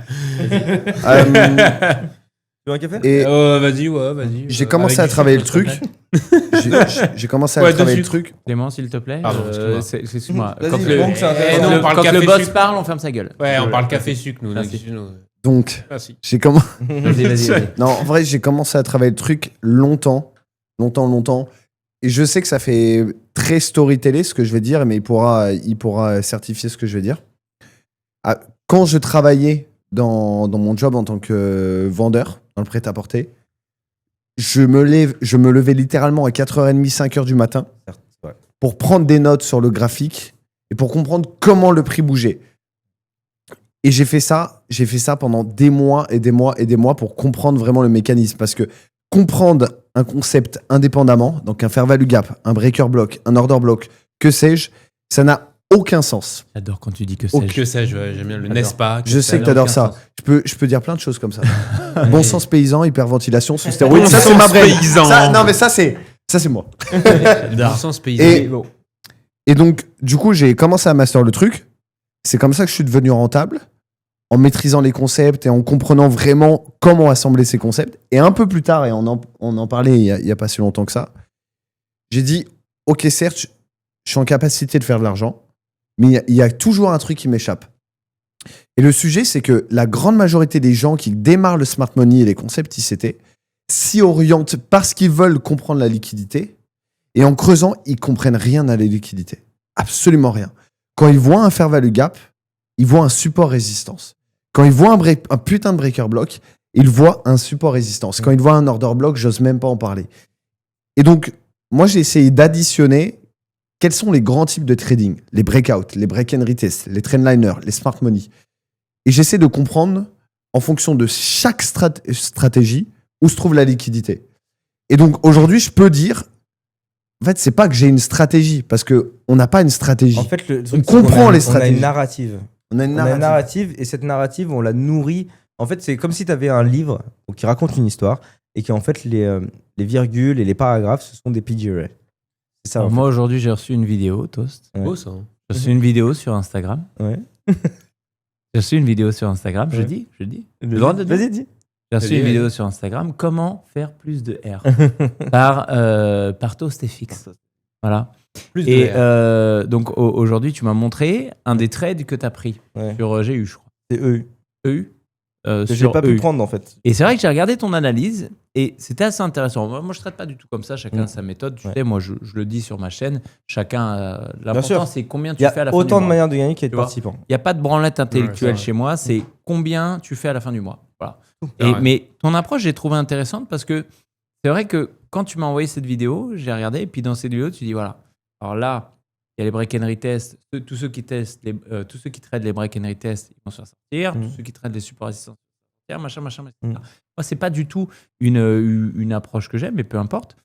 Tu veux un café Et Vas-y, ouais, vas-y. j'ai commencé à Avec du travailler le sucre, truc. s'il te plaît. J'ai commencé à Ouais, travailler le dessus. truc. Clément, s'il te plaît. Pardon, excuse-moi. Excuse-moi. Vas-y, Quand c'est le, bon que c'est intéressant. non, on parle quand café le boss sucre. parle, on ferme sa gueule. Ouais, on parle café sucre, nous. Merci. d'habitude, nous. Donc, Merci. j'ai commencé. Vas-y. Non, en vrai, j'ai commencé à travailler le truc longtemps. Et je sais que ça fait très storyteller ce que je vais dire, mais il pourra certifier ce que je vais dire. Quand je travaillais dans mon job en tant que vendeur, dans le prêt-à-porter, je me levais littéralement à 4h30, 5h du matin Ouais. pour prendre des notes sur le graphique et pour comprendre comment le prix bougeait. Et j'ai fait ça pendant des mois et des mois et des mois pour comprendre vraiment le mécanisme. Parce que comprendre un concept indépendamment, donc un fair value gap, un breaker block, un order block, que sais-je, ça n'a aucun sens. J'adore quand tu dis que Oh, sais-je. que sais-je, ouais, j'aime bien le J'adore. n'est-ce pas. Je sais que n'a t'adores aucun ça. sens. Je peux dire plein de choses comme ça. Bon sens paysan, hyperventilation, sous stéroïdes. Bon Ça, c'est ma sens brain. paysan. Non, mais ça, c'est moi. Dans le sens paysan. Et donc, du coup, j'ai commencé à master le truc. C'est comme ça que je suis devenu rentable, en maîtrisant les concepts et en comprenant vraiment comment assembler ces concepts. Et un peu plus tard, et on en parlait il y a pas si longtemps que ça, j'ai dit, ok, certes, je suis en capacité de faire de l'argent, mais il y a toujours un truc qui m'échappe. Et le sujet, c'est que la grande majorité des gens qui démarrent le smart money et les concepts ICT s'y orientent parce qu'ils veulent comprendre la liquidité. Et en creusant, ils comprennent rien à la liquidité. Absolument rien. Quand ils voient un fair value gap, ils voient un support résistance. Quand ils voient un putain de breaker block, ils voient un support résistance. Quand ils voient un order block, j'ose même pas en parler. Et donc, moi, j'ai essayé d'additionner quels sont les grands types de trading, les breakouts, les break and retest, les trendliners, les smart money. Et j'essaie de comprendre, en fonction de chaque stratégie, où se trouve la liquidité. Et donc, aujourd'hui, je peux dire, en fait, c'est pas que j'ai une stratégie, parce qu'on n'a pas une stratégie. En fait, le truc, On c'est qu'on comprend a- les On a stratégies. une narrative. On a une On a une narrative. narrative, et cette narrative, on la nourrit. En fait, c'est comme si tu avais un livre qui raconte une histoire et qui, en fait, les virgules et les paragraphes, ce sont des PGRA. C'est ça. Alors en fait. moi, aujourd'hui, j'ai reçu une vidéo, Toast. Ouais. Beau ça. hein. J'ai reçu une vidéo sur Instagram. Ouais. J'ai reçu une vidéo sur Instagram. Je Ouais. dis. J'ai le droit de dire. Vas-y, dis. J'ai reçu Vas-y, une vas-y. vidéo sur Instagram. Comment faire plus de R par Toast FX. Voilà. Plus Et de donc aujourd'hui, tu m'as montré un des trades que tu as pris Ouais. sur GU, je crois. C'est eux. EU. Que j'ai Sur pas pu EU. prendre, en fait. Et c'est vrai que j'ai regardé ton analyse et c'était assez intéressant. Moi, je traite pas du tout comme ça. Chacun a sa méthode. Tu Ouais. sais, moi, je le dis sur ma chaîne. Chacun. sûr. L'important, c'est combien Il tu y fais à a la fin du autant de mois. manières de gagner qu'il y a de Tu vois. participants. Il n'y a pas de branlette intellectuelle Ouais, c'est chez moi. C'est combien tu fais à la fin du mois. Voilà. C'est vrai. Mais ton approche, j'ai trouvé intéressante parce que c'est vrai que quand tu m'as envoyé cette vidéo, j'ai regardé et puis dans cette vidéo, tu dis voilà. Alors là, il y a les break and retest. Tous ceux qui testent, tous ceux qui traitent les break and retest, ils vont se faire sortir. Tous ceux qui traitent les supports résistants, machin. Moi, c'est pas du tout une approche que j'aime, mais peu importe.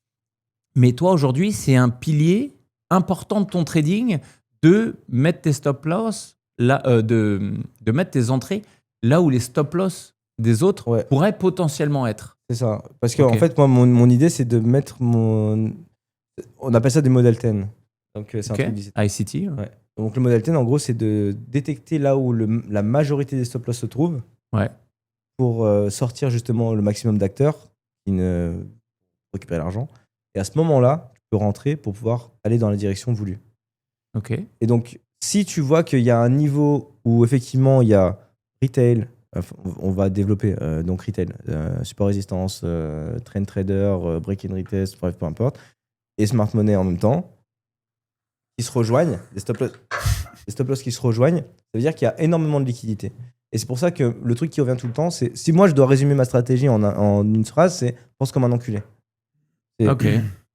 Mais toi, aujourd'hui, c'est un pilier important de ton trading de mettre tes stop loss, là, de mettre tes entrées là où les stop loss des autres Ouais. pourraient potentiellement être. C'est ça. Parce que, Ok. en fait, moi, mon idée, c'est de mettre mon. On appelle ça des modèles 10. Donc, c'est Ok. un truc d'ICT. ICT. Ouais. Donc, le modèle 10, en gros, c'est de détecter là où la majorité des stop loss se trouvent Ouais. pour sortir justement le maximum d'acteurs pour récupérer l'argent. Et à ce moment-là, tu peux rentrer pour pouvoir aller dans la direction voulue. Ok. Et donc, si tu vois qu'il y a un niveau où effectivement il y a retail, on va développer donc retail, support résistance, trend trader, break and retest, bref, peu importe, et smart money en même temps, qui se rejoignent, des stop loss qui se rejoignent, ça veut dire qu'il y a énormément de liquidité. Et c'est pour ça que le truc qui revient tout le temps, c'est si moi je dois résumer ma stratégie en une phrase, c'est pense comme un enculé. C'est Ok.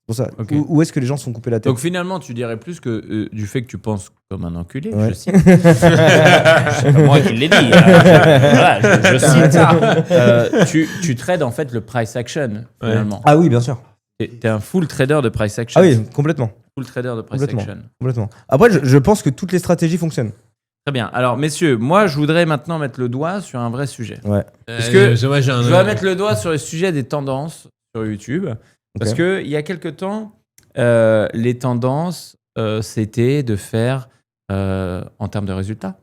pour ça. Ok. Où est-ce que les gens se sont coupés la tête? Donc finalement, tu dirais plus que du fait que tu penses comme un enculé, Ouais. je cite. C'est pas moi qui l'ai dit. Voilà, je cite ça. Tu trades en fait le price action, finalement. Ah oui, bien sûr. T'es un full trader de price action. Ah oui, complètement. Full trader de price Complètement. action. Complètement. Après, je pense que toutes les stratégies fonctionnent. Très bien. Alors, messieurs, moi, je voudrais maintenant mettre le doigt sur un vrai sujet. Ouais. Parce que moi, j'ai un Je dois mettre le doigt sur le sujet des tendances sur YouTube. Parce Ok. qu'il y a quelque temps, les tendances, c'était de faire, en termes de résultats,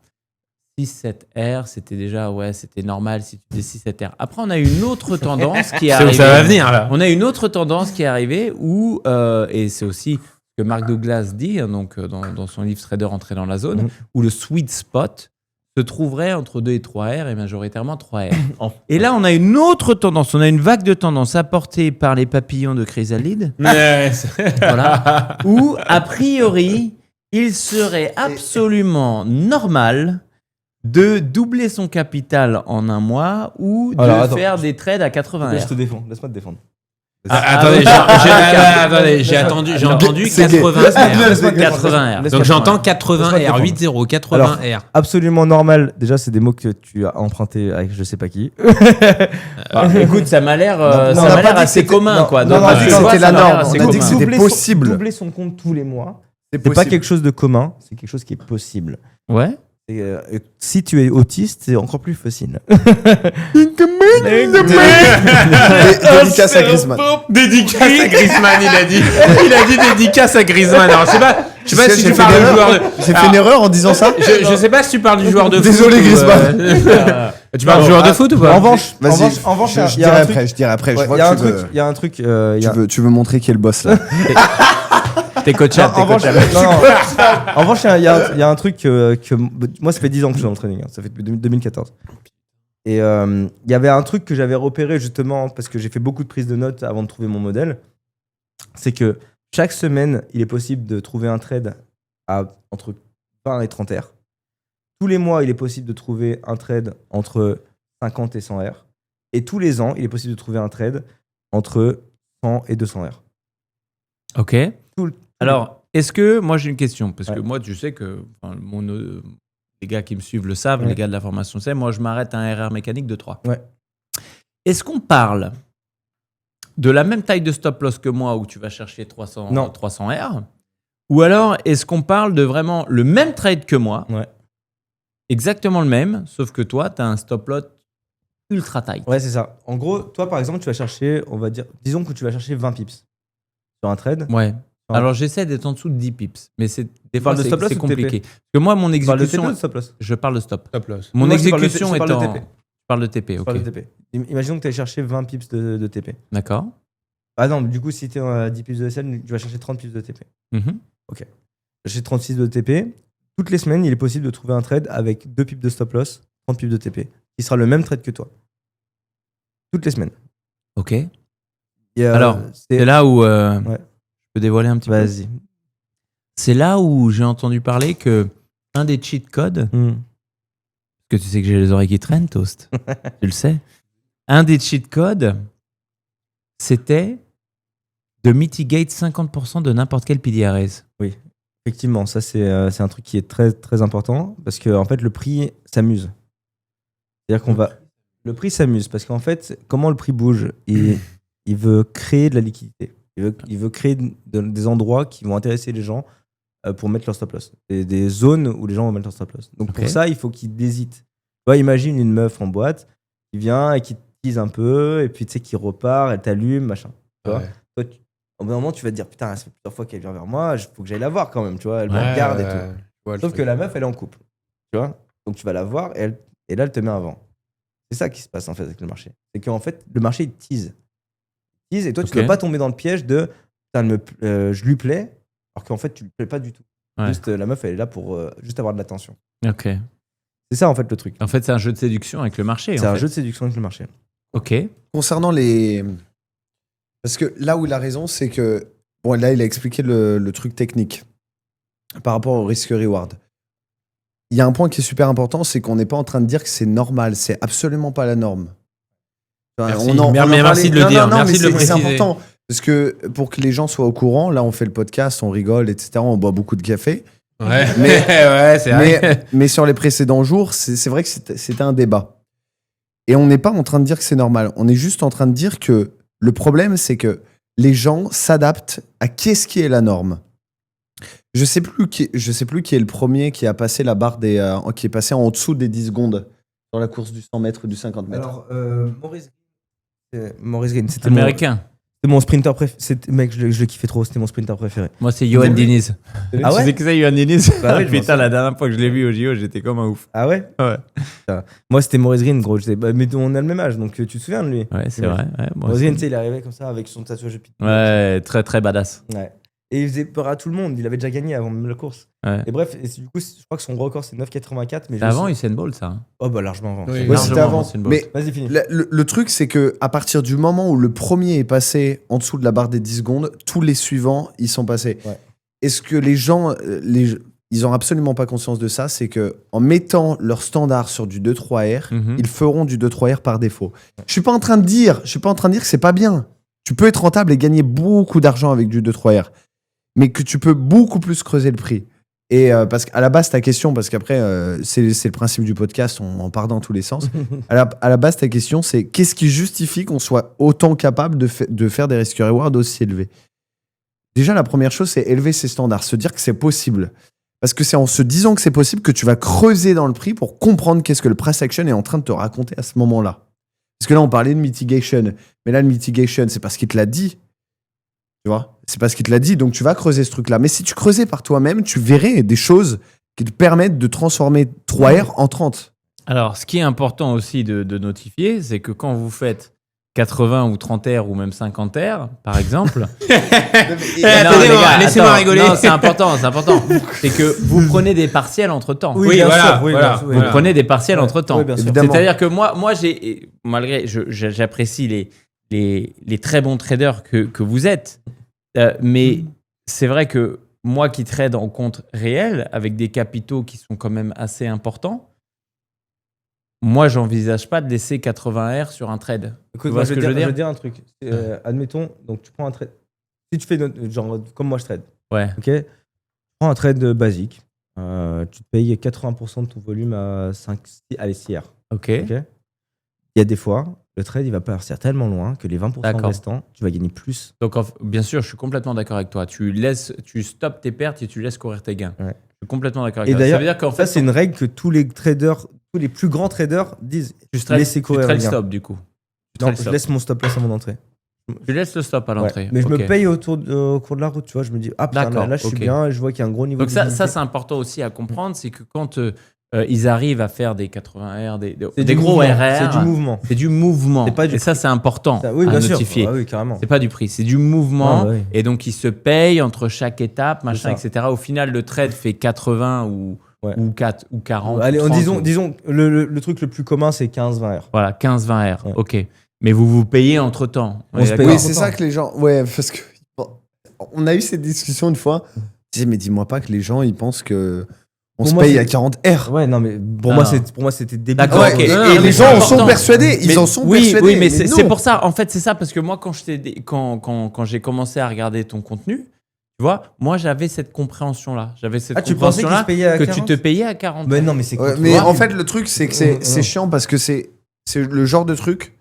6-7R, c'était déjà, c'était normal si tu faisais 6-7R. Après, on a une autre tendance qui est C'est où arrivée. ça va venir, là. On a une autre tendance qui est arrivée où, et c'est aussi ce que Mark Douglas dit, hein, donc, dans son livre Trader entré dans la zone, où le sweet spot se trouverait entre 2 et 3R et majoritairement 3R. Et là, on a une autre tendance, on a une vague de tendance apportée par les papillons de chrysalide, voilà, où, a priori, il serait absolument normal de doubler son capital en un mois ou de Alors, attends. faire des trades à 80 Je R. te défends. Laisse-moi te défendre. Attendez, j'ai entendu 80 R. 80 R. Donc j'entends 80 Laisse-moi te R, défendre. 80, 80 R. Absolument normal. Déjà, c'est des mots que tu as empruntés avec je sais pas qui. Écoute, ça m'a l'air Non, on n'a pas dit assez que c'était- commun, non, quoi. non, Donc, on a tu dit que vois, c'était ça la m'a l'air norme. assez On a dit que commun. c'était possible. Doubler son compte tous les mois, C'est c'est pas quelque chose de commun. C'est quelque chose qui est possible. Ouais. Et, si tu es autiste, c'est encore plus facile. Dédicace à Griezmann. Dédicace à Griezmann, il a dit. Il a dit dédicace à Griezmann. Alors, je sais pas si J'ai tu fait parles du une joueur erreur. de. J'ai fait une erreur en disant ça. Je sais pas si tu parles du joueur de foot. Désolé, ou, Griezmann. Tu parles du joueur de foot ou pas? En revanche, Vas-y, il je y a dirai un truc- après. Je dirai après. Je ouais, vois il y a que un tu truc. veux- Il y a un truc. il y a- Tu veux montrer qui est le boss là. T'es coachable, En revanche, en revanche, il y a un truc que moi, ça fait 10 ans que je suis dans le trading. Ça fait depuis 2014. Et il y avait un truc que j'avais repéré justement parce que j'ai fait beaucoup de prises de notes avant de trouver mon modèle. C'est que chaque semaine, il est possible de trouver un trade entre 20 et 30 R. Tous les mois, il est possible de trouver un trade entre 50 et 100 R. Et tous les ans, il est possible de trouver un trade entre 100 et 200 R. Ok. Alors, est-ce que, moi j'ai une question, parce que Ouais. moi tu sais que les gars qui me suivent le savent, Ouais. les gars de la formation savent, moi je m'arrête à un RR mécanique de 3. Ouais. Est-ce qu'on parle de la même taille de stop loss que moi où tu vas chercher 300 Non. 300 R, ou alors est-ce qu'on parle de vraiment le même trade que moi, Ouais. exactement le même, sauf que toi tu as un stop loss ultra tight. Ouais, c'est ça. En gros, toi, par exemple, tu vas chercher, on va dire, disons que tu vas chercher 20 pips sur un trade. Ouais. Ouais. Alors j'essaie d'être en dessous de 10 pips, mais des fois parles de c'est stop loss c'est ou de TP? compliqué. Parce que moi mon Tu parles de TP exécution, ou de stop loss? je parle de stop. Top loss. Mon Moi, je te parle de- exécution je parle de étant... TP. Je parle de TP, Je ok. parle de TP. Imaginons que tu as cherché 20 pips de TP. D'accord. Ah non, du coup, si tu es à 10 pips de SL, tu vas chercher 30 pips de TP. Mhm. J'ai 36 de TP. Toutes les semaines, il est possible de trouver un trade avec 2 pips de stop loss, 30 pips de TP, qui sera le même trade que toi. Toutes les semaines. Ok. Et, Alors, c'est là où je peux dévoiler un petit peu. Vas-y. C'est là où j'ai entendu parler que un des cheat codes, parce que tu sais que j'ai les oreilles qui traînent, Toast, tu le sais. Un des cheat codes, c'était de mitigate 50% de n'importe quel PDRS. Effectivement, ça c'est un truc qui est très très important parce que en fait le prix s'amuse. C'est-à-dire qu'on va le prix s'amuse parce qu'en fait comment le prix bouge, il veut créer de la liquidité. Il veut créer des endroits qui vont intéresser les gens pour mettre leur stop loss. Des zones où les gens vont mettre leur stop loss. Donc pour Ok. ça, il faut qu'ils hésitent. Tu vois, imagine une meuf en boîte qui vient et qui te tease un peu et puis tu sais qui repart, elle t'allume, machin. Tu vois. Ouais. Toi, Au bout d'un moment, tu vas te dire, putain, ça fait plusieurs fois qu'elle vient vers moi, il faut que j'aille la voir quand même, tu vois. Elle me Ouais, regarde et ouais, tout. je vois le Sauf que truc. la meuf, elle est en couple, tu vois. Donc tu vas la voir et là, elle te met avant. C'est ça qui se passe en fait avec le marché. C'est qu'en fait, le marché, il tease. Il tease et toi, tu Ok. ne dois pas tomber dans le piège de, putain, je lui plais, alors qu'en fait, tu lui plais pas du tout. Ouais. Juste, la meuf, elle est là pour juste avoir de l'attention. Ok. C'est ça en fait le truc. En fait, c'est un jeu de séduction avec le marché. C'est en un fait. jeu de séduction avec le marché. Ok. Concernant les. Parce que là où il a raison, c'est que. Bon, là, il a expliqué le truc technique par rapport au risque-reward. Il y a un point qui est super important, c'est qu'on n'est pas en train de dire que c'est normal. C'est absolument pas la norme. Enfin, Merci. on en Merci parlait- de le Non, dire. non, Merci mais de le c'est préciser. important. Parce que pour que les gens soient au courant, là, on fait le podcast, on rigole, etc. On boit beaucoup de café. Ouais, Mais- ouais, c'est vrai. Mais sur les précédents jours, c'est vrai que c'était un débat. Et on n'est pas en train de dire que c'est normal. On est juste en train de dire que le problème, c'est que les gens s'adaptent à qu'est-ce qui est la norme. Je sais plus qui est le premier qui a passé la barre qui est passé en dessous des 10 secondes dans la course du 100 mètres ou du 50 mètres. Alors, Maurice Green, c'était Américain. mon sprinter préféré. Mec, je le kiffais trop, c'était mon sprinter préféré. Moi, c'est Johan Diniz. Ah ouais Tu sais que c'est Johan Diniz Bah oui, je m'en Putain, la dernière fois que je l'ai vu au JO, j'étais comme un ouf. Ah ouais Ouais. Moi, c'était Maurice Green, gros. Mais on a le même âge, donc tu te souviens de lui Ouais, c'est vrai. Ouais, moi Maurice aussi. Green, tu sais, il arrivait comme ça avec son tatouage de pitbull. Ouais, très très badass. Ouais. Et il faisait peur à tout le monde. Il avait déjà gagné avant même la course. Ouais. Et bref, du coup, je crois que son record, c'est 9,84. Mais C'est avant Usain Bolt, ça. hein. Oh, bah largement avant. Oui. Ouais, c'était Largement avant. Usain Bolt. Mais Vas-y, finis. le truc, c'est que à partir du moment où le premier est passé en dessous de la barre des 10 secondes, tous les suivants, ils sont passés. Ouais. Est-ce que les gens, ils ont absolument pas conscience de ça? C'est que en mettant leur standard sur du 2-3R, Mhm. ils feront du 2-3R par défaut. Je suis pas en train de dire que c'est pas bien. Tu peux être rentable et gagner beaucoup d'argent avec du 2-3R, mais que tu peux beaucoup plus creuser le prix. Et parce qu'à la base, ta question, parce qu'après, c'est le principe du podcast, on part dans tous les sens. À la base, ta question, c'est qu'est-ce qui justifie qu'on soit autant capable de faire des risk-reward aussi élevés? Déjà, la première chose, c'est élever ses standards, se dire que c'est possible. Parce que c'est en se disant que c'est possible que tu vas creuser dans le prix pour comprendre qu'est-ce que le price action est en train de te raconter à ce moment-là. Parce que là, on parlait de mitigation. Mais là, le mitigation, c'est parce qu'il te l'a dit. Tu vois? C'est parce qu'il te l'a dit, donc tu vas creuser ce truc-là. Mais si tu creusais par toi-même, tu verrais des choses qui te permettent de transformer 3R en 30. Alors, ce qui est important aussi de notifier, c'est que quand vous faites 80 ou 30 R ou même 50 R, par exemple. Attendez-moi, laissez-moi rigoler. Non, c'est important. C'est que vous prenez des partiels entre temps. Oui, bien voilà, sûr, oui, voilà. bien sûr, oui. Vous prenez des partiels Ouais, entre temps. oui, bien sûr. Évidemment. C'est-à-dire que moi j'apprécie les très bons traders que vous êtes. Mais c'est vrai que moi qui trade en compte réel, avec des capitaux qui sont quand même assez importants, moi, j'envisage pas de laisser 80 R sur un trade. Écoute, Tu moi, vois je ce que vais je veux dire dire un truc. Admettons, donc tu prends un trade. Si tu fais genre comme moi je trade, Ouais. ok? Tu prends un trade basique. Tu te payes 80% de ton volume à 6 R. Ok. Ok. Il y a des fois, le trade il va partir tellement loin que les 20% D'accord. restants, tu vas gagner plus. Donc, bien sûr, je suis complètement d'accord avec toi. Tu stoppes tes pertes et tu laisses courir tes gains. Ouais. Je suis complètement d'accord avec Et toi. Ça d'ailleurs, veut dire qu'en ça fait, c'est une règle que tous les plus grands traders disent. tu trades laissez courir le les gains. stop du coup. Tu Non, trades je stop. laisse mon stop loss à mon entrée. Tu laisses le stop à Ouais. l'entrée. Mais je Ok. me paye au cours de la route, tu vois. Je me dis, ah putain, D'accord, là je suis ok. bien et je vois qu'il y a un gros niveau Donc de ça liquidité. c'est important aussi à comprendre, c'est que quand ils arrivent à faire des 80 R, C'est des du gros mouvement, RR, C'est du mouvement. c'est du mouvement. C'est pas du et ça, c'est important Ça, oui, à bien sûr. notifier. Ah oui, carrément. C'est pas du prix, c'est du mouvement. Ah, bah oui. Et donc, ils se payent entre chaque étape, machin, ça. etc. Au final, le trade fait 80 ou 4 ou 40. Allez, ou 30, disons le truc le plus commun, c'est 15-20 R. Voilà, 15-20 R. Ouais. Ok. Mais vous vous payez entre temps. On se paye. Oui, D'accord. c'est ça que les gens. Ouais, parce que. bon, on a eu cette discussion une fois. Je disais, mais dis-moi pas que les gens, ils pensent que. On Pour se moi, paye c'est- à 40 R. Ouais, non, mais pour Non. moi, c'était débile. D'accord, Ouais, ok. et Non, et mais les c'est gens en important. sont persuadés. Mais- Ils en sont oui, persuadés. Oui, mais c'est non. pour ça. En fait, c'est ça parce que moi, quand j'ai commencé à regarder ton contenu, tu vois, moi, j'avais cette compréhension-là. J'avais cette Ah, tu pensais qu'il se compréhension-là payait à que 40? tu te payais à 40. Mais non, mais c'est Ouais, quoi, mais toi en fait, le truc, c'est que c'est Non. chiant parce que c'est le genre de truc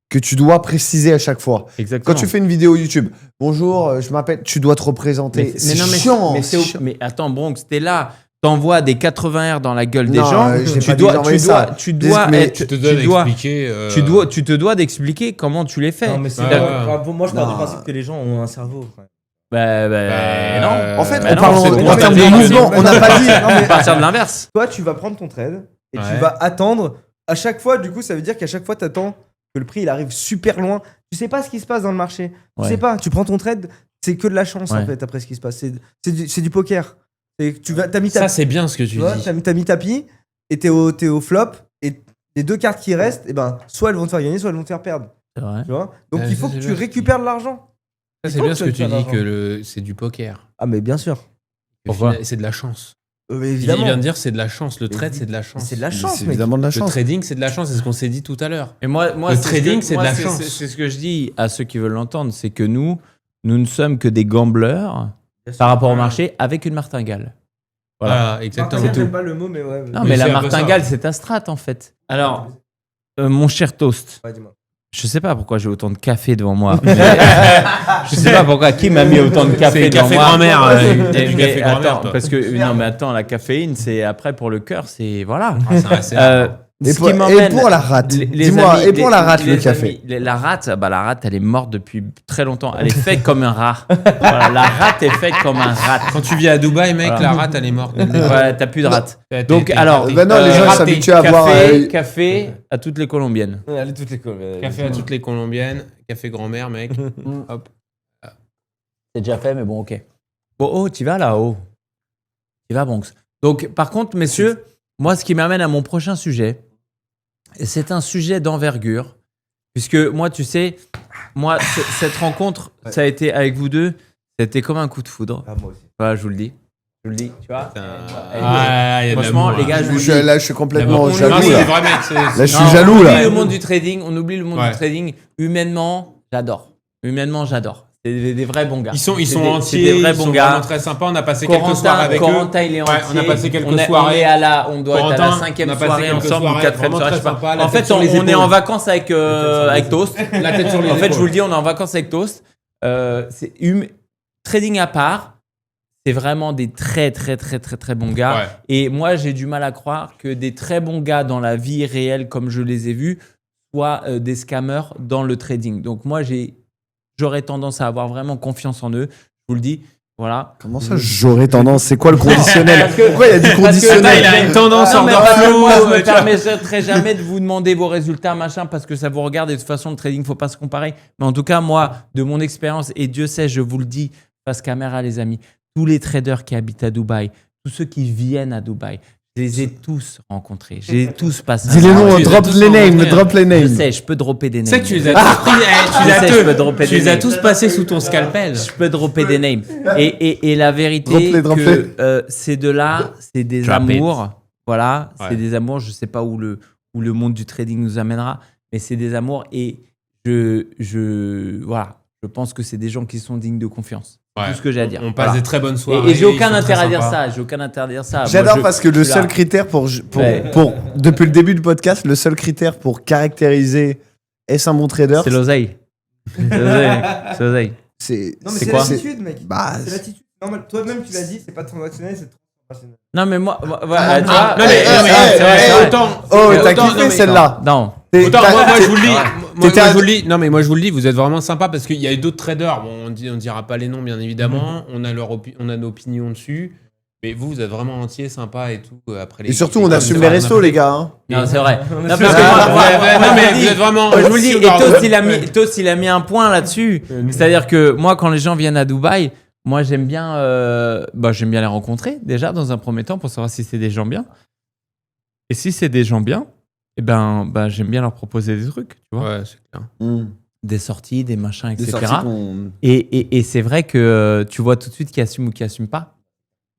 que tu dois préciser à chaque fois. Exactement. Quand tu fais une vidéo YouTube, bonjour, je m'appelle, tu dois te représenter. Mais C'est non, mais chiant. mais, c'est chiant. mais attends, Bronx, t'es là. t'envoies des 80 R dans la gueule des Non, gens, je l'ai tu pas dit dois, d'envoyer tu ça. dois, tu dois Mais être, Tu te tu dois dois, d'expliquer. tu te dois d'expliquer comment tu les fais. Non, mais c'est Ouais, moi, je pars du Non. principe que les gens ont un cerveau. frère. Non. En fait, Bah en non, parlant c'est en constaté termes de que mouvement, non. on n'a pas dit. Non, mais À partir de l'inverse. toi, tu vas prendre ton trade et tu Ouais. vas attendre. À chaque fois, du coup, ça veut dire qu'à chaque fois, tu attends que le prix il arrive super loin. Tu sais pas ce qui se passe dans le marché. Tu Ouais. sais pas. Tu prends ton trade, c'est que de la chance en Ouais. fait après ce qui se passe. C'est du poker. T'as mis Ça, ta, c'est bien ce que tu tu vois, dis. t'as mis tapis et t'es au flop et les 2 cartes qui restent, et ben soit elles vont te faire gagner, soit elles vont te faire perdre. C'est vrai. Tu vois. Donc Ouais, il faut ça, que c'est tu bien. récupères de l'argent. Ça, Il c'est faut bien que ce que tu tu dis, récupères que de c'est du poker. Ah mais bien sûr. Au Pourquoi final, c'est de la chance. Mais Il évidemment. vient de dire c'est de la chance. Le trade, c'est de la chance. C'est de la chance, C'est mec. évidemment de la Le chance. trading, c'est de la chance. C'est ce qu'on s'est dit tout à l'heure. Et moi, Le trading, c'est de la chance. C'est ce que je dis à ceux qui veulent l'entendre, c'est que nous ne sommes que des gamblers par rapport au marché avec une martingale. Voilà. Voilà, exactement. Martin, j'aime pas le mot, mais ouais. Non, Oui, mais c'est la un peu ça. martingale, c'est ta strat en fait. Alors, mon cher Toast, Ouais, dis-moi. je sais pas pourquoi j'ai autant de café devant moi. Je sais pas pourquoi qui m'a mis autant de café C'est devant café moi. grand-mère. T'as Mais du café grand-mère, attends, toi. parce que non, mais attends, la caféine, c'est après pour le cœur, c'est voilà. C'est Et Ce pour, qui m'emmène- et pour la rate. les Dis-moi, amis, et pour la rate, le les café. amis, la rate, bah la rate, elle est morte depuis très longtemps. Elle est faite comme un rat. Voilà, la rate est faite comme un rat. Quand tu vis à Dubaï, mec, Voilà. la rate, elle est morte. Ouais, t'as plus de rate. T'es- Donc t'es- alors, Ben non, les gens raté. s'habituent à boire. café à toutes les Colombiennes. Allez, toutes les cols. Café à toutes les Colombiennes, café grand-mère, mec. Hop. C'est déjà fait, mais bon, ok. Bon, oh, tu vas là-haut. Tu vas, Bronx. Donc, par contre, messieurs, moi, ce qui m'amène à mon prochain sujet, et c'est un sujet d'envergure, puisque moi, tu sais, moi, cette rencontre, ça a été avec vous deux, c'était comme un coup de foudre. Ah, moi aussi. Voilà, je vous le dis. Je vous le dis, tu vois. Ah, il y a de Franchement, l'amour, les gars, là. je vous le dis. Là, je suis complètement Non, jaloux. c'est Là, vrai, mec. c'est- Là, je suis Non, jaloux. On oublie Là. le monde du trading. On oublie le monde Ouais. du trading. Humainement, j'adore. Humainement, j'adore. C'est des vrais bons gars. Ils sont C'est des- entiers, c'est des vrais ils bons sont gars. vraiment très sympas. On a passé quelques soirs avec eux. Corentin, il est entier. Ouais, on a passé quelques On soirées. on doit être à la Corentin, 5e on a passé soirée quelques ensemble ou soirées, 4e vraiment soirée. très je sais pas. sympa, la En tête fait, sur les on est épaules. en vacances avec Toast. La tête sur les En fait, je épaules. vous le dis, on est en vacances avec Toast. Trading à part, c'est vraiment des très, très, très, très, très bons gars. Ouais. Et moi, j'ai du mal à croire que des très bons gars dans la vie réelle, comme je les ai vus, soient des scammers dans le trading. Donc, moi, j'aurais tendance à avoir vraiment confiance en eux. Je vous le dis. Voilà. Comment ça, j'aurais tendance? C'est quoi le conditionnel? Pourquoi il y a du Parce que conditionnel? il a une tendance Non, en mais parce que moi, je flou, me tu vois. permettrai jamais de vous demander vos résultats, machin, parce que ça vous regarde. Et de toute façon, le trading, faut pas se comparer. Mais en tout cas, moi, de mon expérience, et Dieu sait, je vous le dis, face caméra, les amis, tous les traders qui habitent à Dubaï, tous ceux qui viennent à Dubaï, je les ai tous rencontrés. J'ai tous passé. Dis les Ah, noms, tu les as drop tous les names, rencontrés, drop les Je names. sais, je peux dropper des names. Tu sais que tu les as tous pris, Je sais, je peux dropper tu des les as names. tous passés sous ton scalpel. Je peux dropper des names. Et la vérité, Drop-les. que ces deux-là, c'est des Drop it. amours. Voilà, Ouais. c'est des amours. Je sais pas où le monde du trading nous amènera, mais c'est des amours. Et voilà, je pense que c'est des gens qui sont dignes de confiance. C'est Ouais. tout ce que j'ai à dire. On passe Voilà. des très bonnes soirées. Et j'ai aucun ils sont intérêt très à dire sympas. ça. J'ai aucun intérêt à dire ça. Moi, J'adore je- parce que le je suis là. seul critère Ouais. depuis le début du podcast, le seul critère pour caractériser est-ce un bon trader, C'est l'oseille. C'est l'oseille. C'est l'oseille. c'est Non, mais C'est c'est quoi l'attitude, mec. Bah, C'est l'attitude. Normal. Toi-même, tu l'as dit, c'est pas transactionnel, c'est transactionnel. Non, mais moi, tu vois, Non, mais c'est vrai, c'est vrai. autant. Oh, t'as autant- non, kiffé mais- celle-là. Non. Autant, moi, je vous le dis. Ouais. Moi, T'étais à- je vous le dis. Non, mais moi, je vous le dis, vous êtes vraiment sympa parce qu'il y a eu d'autres traders. Bon, on dira pas les noms, bien évidemment. On a nos opinions dessus. Mais vous êtes vraiment entiers, sympa et tout. Après les. Et surtout, on assume les restos, les gars. Hein. Non, c'est vrai. Non, parce que Ah, moi, non, mais je vous êtes vraiment. je vous le dis, et Sugar. Toast, il a mis un point là-dessus. C'est-à-dire que moi, quand les gens viennent à Dubaï, moi, j'aime bien les rencontrer, déjà, dans un premier temps, pour savoir si c'est des gens bien. Et si c'est des gens bien, eh ben, j'aime bien leur proposer des trucs, tu vois. Ouais, c'est clair. Des sorties, des machins, Des etc. sorties qu'on- Et c'est vrai que tu vois tout de suite qui assume ou qui assume pas.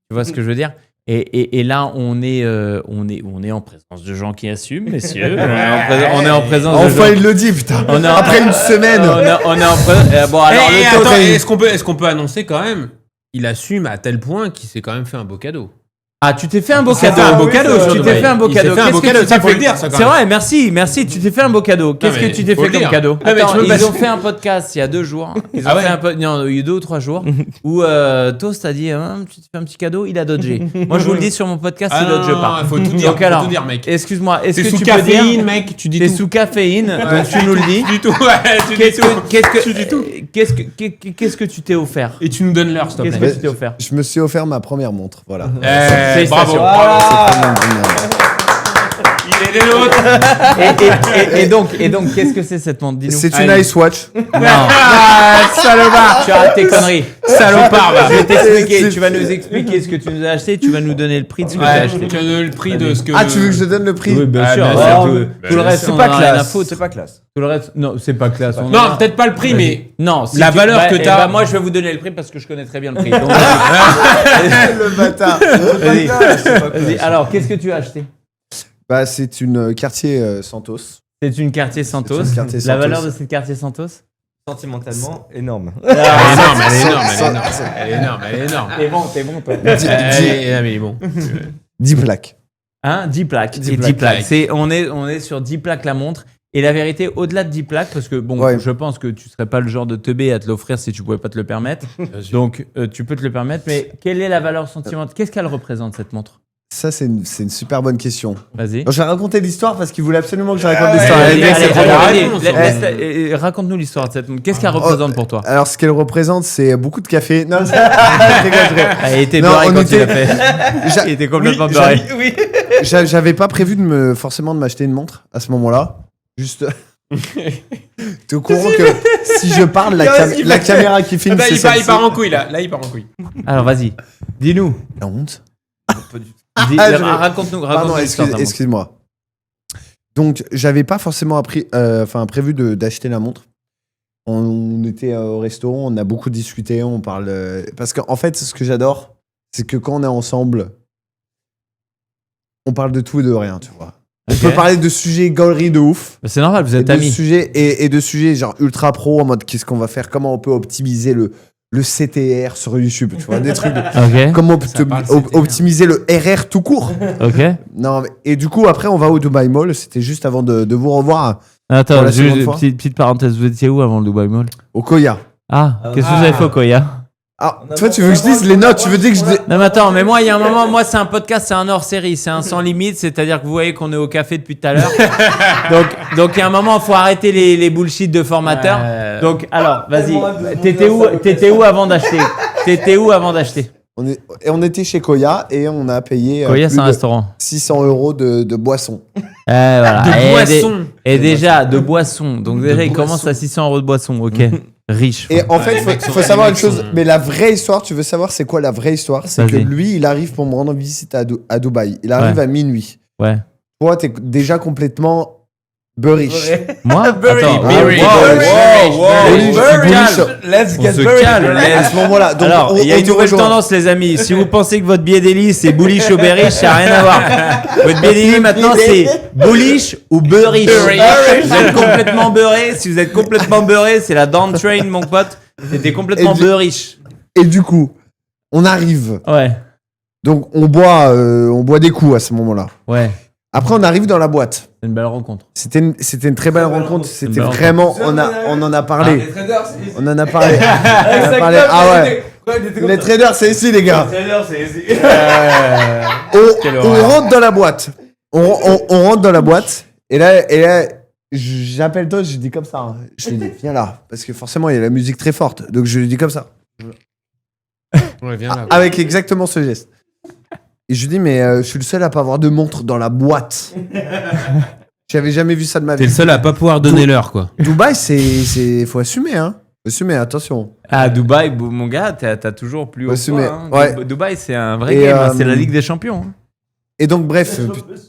Tu vois ce que je veux dire? Et là, on est en présence de gens qui assument, messieurs. On est en présence de Enfin, gens. il le dit, putain. On est- Après une semaine. On est en présence. Bon, alors Eh, le attends, toast. est-ce qu'on peut annoncer quand même? Il assume à tel point qu'il s'est quand même fait un beau cadeau. Ah, tu t'es fait un beau s'est cadeau. fait un beau cadeau, Tu t'es fait un beau Il s'est cadeau. fait un Qu'est-ce beau que cadeau, tu ça, t'es faut fait- le dire, ça, quand C'est même. vrai, merci. Tu t'es fait un beau cadeau. Qu'est-ce mais que tu t'es faut fait le comme dire. cadeau Ah, mais Attends, tu peux ils pas- ont fait un podcast il y a 2 jours. Ils ont Ah ouais fait non, il y a 2 ou 3 jours où Toast a dit tu te fais un petit cadeau, il a dodgé. Moi, je vous le dis sur mon podcast, il dodge pas. faut tout dire, Donc alors, faut tout dire, mec. excuse-moi, est-ce C'est que sous tu peux dire caféine, mec, tu dis T'es tout. sous caféine, donc tu nous le dis. Du tout, ouais, tu dis Qu'est-ce tout. que tu t'es offert Et tu nous donnes l'heure, s'il te Qu'est-ce plaît. que tu t'es offert Je me suis offert ma première montre, voilà. Bravo. Félicitations. Il est des nôtres. Et donc, qu'est-ce que c'est cette montre? Dis-nous. C'est une Allez. Ice Watch. Non. Salopard. Tu arrêtes tes conneries. Salopard, va. Je vais t'expliquer. Tu vas nous expliquer ce que tu nous as acheté. Tu vas nous donner le prix de ce que tu as Ouais, acheté. tu as donné le prix de ce que. Ah, tu veux que je te donne le prix? Oui, bien Ah, sûr. bien Ouais, sûr. tout- Bah, tout le bien reste, C'est on pas en a rien à classe. foutre. C'est pas classe. Tout le reste, non, c'est pas classe. On en Non, a- peut-être pas le prix, mais. Non, si La tu- valeur bah, que eh t'as- bah, moi, je vais vous donner le prix parce que je connais très bien le prix. Donc, Le bâtard. vas-y. Vas-y. Alors, qu'est-ce que tu as acheté? Bah, c'est une quartier Santos. C'est une quartier Santos. C'est une quartier La Santos. valeur de cette quartier Santos? Sentimentalement, énorme. Elle est énorme, elle est énorme, elle est énorme, elle est énorme. T'es bon, toi. Mais il est bon. 10 plaques. Hein, 10 plaques. 10 Et 10 plaques. plaques. On est sur 10 plaques la montre. Et la vérité, au-delà de 10 plaques, parce que bon, Ouais. je pense que tu serais pas le genre de teubé à te l'offrir si tu pouvais pas te le permettre. Donc, tu peux te le permettre. Mais quelle est la valeur sentimentale? Qu'est-ce qu'elle représente, cette montre? Ça, c'est une super bonne question. Vas-y. Alors, je vais raconter l'histoire parce qu'il voulait absolument que je raconte ouais, l'histoire. ouais, Elle est allez, bien, c'est allez, trop allez, drôle. allez. Raconte-nous l'histoire de cette montre. Qu'est-ce qu'elle représente pour toi? Alors, ce qu'elle représente, c'est beaucoup de café. Non, je rigole, je rigole. Elle était Non, beurrée on quand était- il l'a fait. J'a- Il était complètement oui, beurré. J'avais pas prévu forcément de m'acheter une montre à ce moment-là. Juste. T'es au courant que si je parle, la caméra qui filme, Là, c'est il celle-ci. part en couille, là. Là, il part en couille. Alors, vas-y. Dis-nous. La honte. Raconte-nous Pardon, l'histoire de ta montre. excuse-moi. Donc, j'avais pas forcément prévu d'acheter la montre. On était au restaurant, on a beaucoup discuté, on parle. Parce qu'en fait, ce que j'adore, c'est que quand on est ensemble, on parle de tout et de rien, tu vois. On Ok. peut parler de sujets gauleries de ouf. C'est normal, vous Et êtes de amis. sujets et de sujets genre ultra pro en mode qu'est-ce qu'on va faire, comment on peut optimiser le CTR sur YouTube, tu vois, des trucs. Ok. Comment on peut Ça parle CTR. optimiser le RR tout court. Ok. Non, et du coup, après, on va au Dubai Mall. C'était juste avant de vous revoir Attends, Pour la juste seconde fois. petite parenthèse. Vous étiez où avant le Dubai Mall? au Koya. Ah, qu'est-ce que vous avez fait au Koya? Ah, toi, tu veux que je dise les notes? Tu veux dire que je dis. Non mais attends, mais moi il y a un moment, moi c'est un podcast, c'est un hors-série, c'est un sans limite, c'est-à-dire que vous voyez qu'on est au café depuis tout à l'heure. donc il y a un moment, il faut arrêter les bullshit de formateurs. Donc alors, vas-y, t'étais où avant d'acheter? T'étais où avant d'acheter? On était chez Koya et on a payé Koya plus c'est un de restaurant. 600 € de boissons. Voilà. De boisson. Et déjà, de boisson. Donc déjà, il boisson. commence à 600 € de boisson, ok. Riche. Et en fait, les mecs faut sont- savoir les une mecs chose. sont- Mais la vraie histoire, tu veux savoir c'est quoi la vraie histoire? C'est que Vas-y. lui, il arrive pour me rendre visite à Dubaï. Il arrive Ouais. à minuit. Ouais. Toi, t'es déjà complètement beurriche. Moi? Attends. Berry. Bullish, bullish. Let's On se calme, À ce moment-là. Donc, Alors, il y a on une te nouvelle rejoint. tendance, les amis. Si vous pensez que votre billet d'hélice c'est bullish ou bearish, ça n'a rien à voir. Votre billet d'hélice maintenant, c'est bullish ou bearish. Vous êtes complètement beurré. Si vous êtes complètement beurré, c'est la down train, mon pote. C'était complètement Et du- bearish. Et du coup, on arrive. Ouais. Donc, on boit des coups à ce moment-là. Ouais. Après, on arrive dans la boîte. C'est une belle rencontre. C'était une très belle rencontre. C'était belle vraiment. On en a parlé. traders, c'est On en a parlé. On a parlé. Ah ouais. Les traders, c'est ici, les gars. Quelle On horreur. rentre dans la boîte. On rentre dans la boîte. Et là j'appelle toi, je dis comme ça. Hein. Je lui dis, viens là. Parce que forcément, il y a la musique très forte. Donc, je lui dis comme ça. Ouais, viens là. Avec exactement ce geste. Et je lui dis, mais je suis le seul à pas avoir de montre dans la boîte. J'avais jamais vu ça de ma T'es vie. le seul à pas pouvoir donner l'heure, quoi. Dubaï, faut assumer, hein. Faut assumer, attention. Ah, Dubaï, mon gars, t'as toujours plus haut. Ouais, que toi, mais- hein. ouais. Dubaï, c'est un vrai Et, game. Hein. C'est la Ligue des Champions. Hein. Et donc, bref,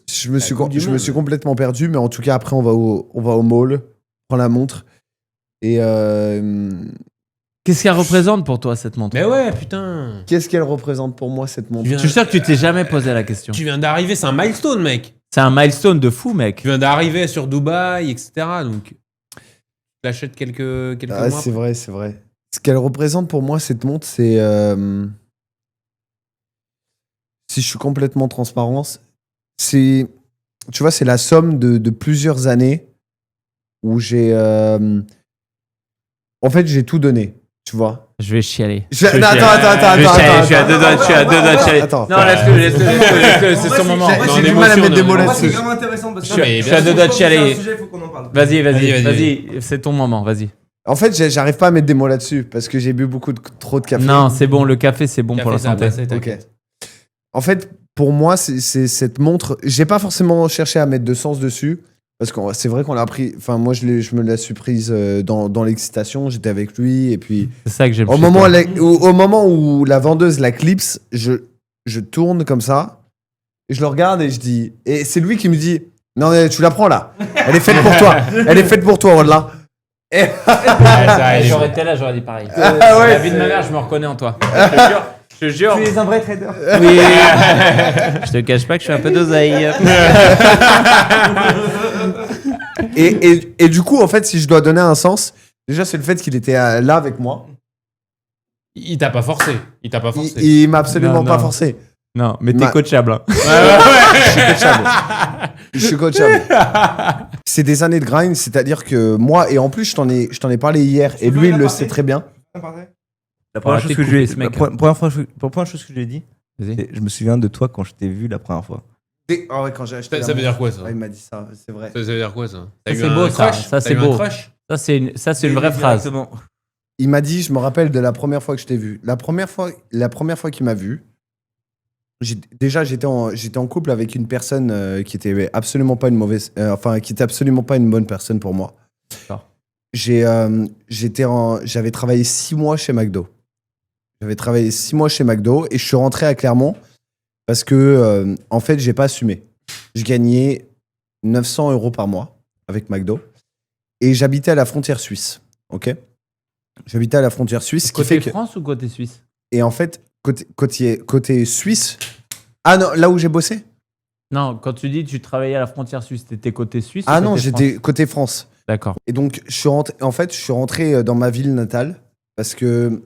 je me suis complètement perdu, mais en tout cas, après, on va au mall, on prend la montre. Et Qu'est-ce qu'elle représente pour toi, cette montre? Mais ouais, putain. qu'est-ce qu'elle représente pour moi, cette montre? Tu viens- Je suis sûr que tu t'es jamais posé la question. Tu viens d'arriver, c'est un milestone, mec. C'est un milestone de fou, mec. Tu viens d'arriver sur Dubaï, etc. Donc, tu l'achètes quelques Ah, mois. c'est vrai, c'est vrai. Ce qu'elle représente pour moi, cette montre, si je suis complètement transparent, c'est, tu vois, c'est la somme de plusieurs années où j'ai, en fait, j'ai tout donné, tu vois. Je vais chialer. Non, attends. Je suis à deux doigts de chialer. Attends. Non, laisse-le, c'est son moment. J'ai en du mal à émotion, mettre des non, mots mais Moi, c'est là-dessus. vraiment intéressant parce que Je suis à deux doigts de chialer. C'est un sujet, faut qu'on en parle. Vas-y, c'est ton moment, vas-y. En fait, j'arrive pas à mettre des mots là-dessus parce que j'ai bu trop de café. Non, c'est bon, le café, c'est bon pour la santé. Ok. En fait, pour moi, c'est cette montre. J'ai pas forcément cherché à mettre de sens dessus parce que c'est vrai qu'on l'a pris. Enfin, moi, je me la suis prise dans l'excitation. J'étais avec lui et puis C'est ça que j'aime. au chez moment, toi. au moment où la vendeuse la clipse, je tourne comme ça et je le regarde et je dis. Et c'est lui qui me dit non, mais tu la prends là. Elle est faite pour toi. Elle est faite pour toi, Wallah. Et J'aurais été là, j'aurais dit pareil. ouais, La vie de ma mère, je me reconnais en toi. Je te jure. Tu es un vrai trader. Oui. Je te cache pas que je suis un peu d'oseille. et du coup, en fait, si je dois donner un sens, déjà, c'est le fait qu'il était là avec moi. Il t'a pas forcé. Il m'a absolument Non, pas non. forcé. Non, mais t'es coachable. Hein. Je suis coachable. C'est des années de grind, c'est-à-dire que moi, et en plus, je t'en ai parlé hier, et lui, il le sait très bien. La première chose que je lui ai dit, première chose que je lui ai dit, Vas-y. c'est, je me souviens de toi quand je t'ai vu la première fois. Ah ouais, quand j'ai acheté Ça veut dire quoi, ça? Il m'a dit ça, c'est vrai. Ça veut dire quoi, ça? Ça, c'est beau, ça. Ça, c'est beau. Ça, c'est une vraie phrase. Exactement. Il m'a dit, je me rappelle de la première fois que je t'ai vu. La première fois qu'il m'a vu, j'étais en couple avec une personne qui était absolument pas une mauvaise, qui était absolument pas une bonne personne pour moi. D'accord. J'avais travaillé 6 mois chez McDo. J'avais travaillé 6 mois chez McDo et je suis rentré à Clermont parce que, en fait, j'ai pas assumé. Je gagnais 900 € par mois avec McDo et j'habitais à la frontière suisse. Ok. J'habitais à la frontière suisse. Côté France ou côté Suisse? Et en fait, côté suisse. Ah non, là où j'ai bossé? Non, quand tu dis tu travaillais à la frontière suisse, t'étais côté Suisse ou Ah non, côté j'étais France? côté France. D'accord. Et donc, je suis rentré dans ma ville natale parce que,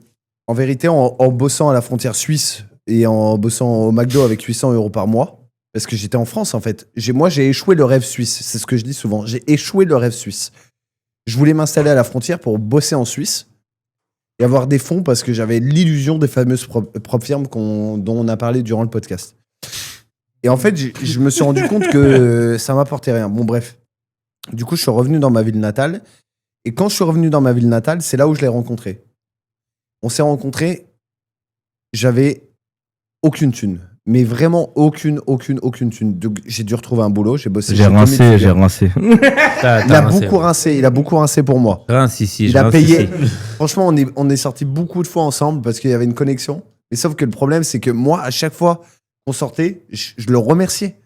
en vérité, en bossant à la frontière suisse et en bossant au McDo avec 800 € par mois, parce que j'étais en France, en fait, moi, j'ai échoué le rêve suisse. C'est ce que je dis souvent. J'ai échoué le rêve suisse. Je voulais m'installer à la frontière pour bosser en Suisse et avoir des fonds parce que j'avais l'illusion des fameuses propres firmes dont on a parlé durant le podcast. Et en fait, je me suis rendu compte que ça m'apportait rien. Bon, bref. Du coup, je suis revenu dans ma ville natale. Et quand je suis revenu dans ma ville natale, c'est là où je l'ai rencontré. On s'est rencontrés, j'avais aucune thune. Mais vraiment aucune thune. Donc, j'ai dû retrouver un boulot, j'ai bossé. J'ai rincé. Il a beaucoup rincé pour moi. Rince ici. Il a payé. Franchement, on est sortis beaucoup de fois ensemble parce qu'il y avait une connexion. Mais sauf que le problème, c'est que moi, à chaque fois qu'on sortait, je le remerciais.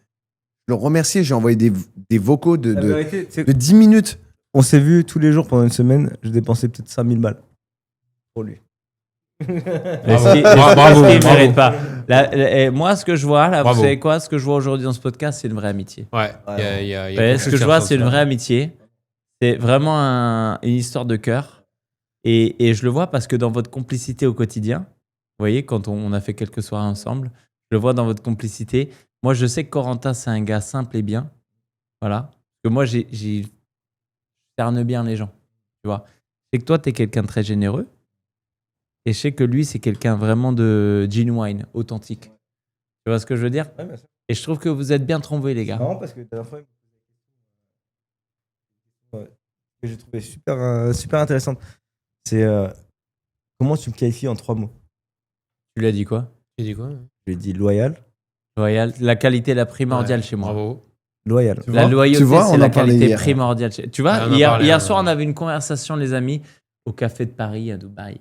J'ai envoyé des vocaux de 10 minutes. On s'est vu tous les jours pendant une semaine. J'ai dépensé peut-être 5000 balles pour lui. Bravo. Mérite pas. Et moi, ce que je vois, là, Bravo. vous savez quoi? Ce que je vois aujourd'hui dans ce podcast, c'est une vraie amitié. Ouais, il y a Ouais, ce que je vois, c'est une vraie amitié. C'est vraiment une histoire de cœur. Et je le vois parce que dans votre complicité au quotidien, vous voyez, quand on a fait quelques soirées ensemble, je le vois dans votre complicité. Moi, je sais que Corentin, c'est un gars simple et bien. Voilà. Parce que moi, je cerne bien les gens. Tu vois. Je sais que toi, tu es quelqu'un de très généreux. Et je sais que lui, c'est quelqu'un vraiment de genuine, authentique. Tu vois ce que je veux dire? Ouais, bien sûr. Et je trouve que vous êtes bien trompés, les gars. C'est marrant parce que la dernière fois, que j'ai trouvé super intéressante. C'est comment tu me qualifies en 3 mots? Tu lui as dit quoi? Tu dis quoi? Je lui ai dit loyal. Loyal. La qualité, la primordiale chez moi. Bravo. Loyal. Tu La vois loyauté, Tu vois, c'est on la en parlait qualité hier. primordiale. Tu vois, On en parlait, hier hein. soir, on avait une conversation, les amis, au café de Paris, à Dubaï.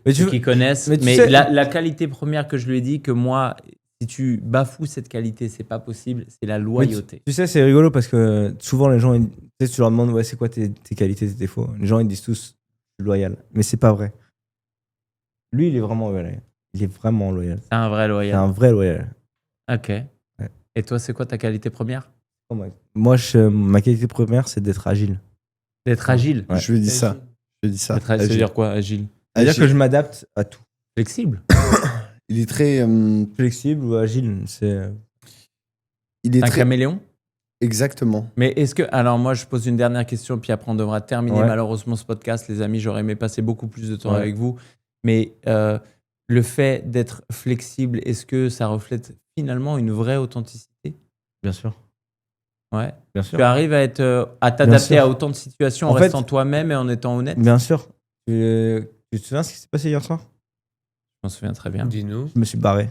Mais Ceux qui connaissent. mais tu Mais sais- la qualité première que je lui ai dit, que moi, si tu bafoues cette qualité, c'est pas possible, c'est la loyauté. Tu sais, c'est rigolo parce que souvent les gens, tu leur demandes ouais, c'est quoi tes qualités, tes défauts. Les gens ils disent tous je suis loyal, mais c'est pas vrai. Lui, il est vraiment loyal. Il est vraiment loyal. C'est un vrai C'est loyal. un vrai loyal. Ok. Et toi, c'est quoi ta qualité première? Moi, ma qualité première, c'est d'être agile. D'être agile. Ouais. Je lui ai dit ça. Je lui ai dit ça. Ça veut dire quoi, agile? C'est-à-dire que je m'adapte à tout. Flexible. Il est très. Flexible ou agile, Il est Un très. caméléon. Exactement. Mais est-ce que. Alors, moi, je pose une dernière question, puis après, on devra terminer Ouais. malheureusement ce podcast, les amis. J'aurais aimé passer beaucoup plus de temps Ouais. avec vous. Mais le fait d'être flexible, est-ce que ça reflète finalement une vraie authenticité? Bien sûr. Ouais. Bien sûr. Tu arrives à t'adapter sûr. à autant de situations en En fait- restant toi-même et en étant honnête? Bien sûr. Tu te souviens ce qui s'est passé hier soir? Je m'en souviens très bien. Dis-nous. Je me suis barré.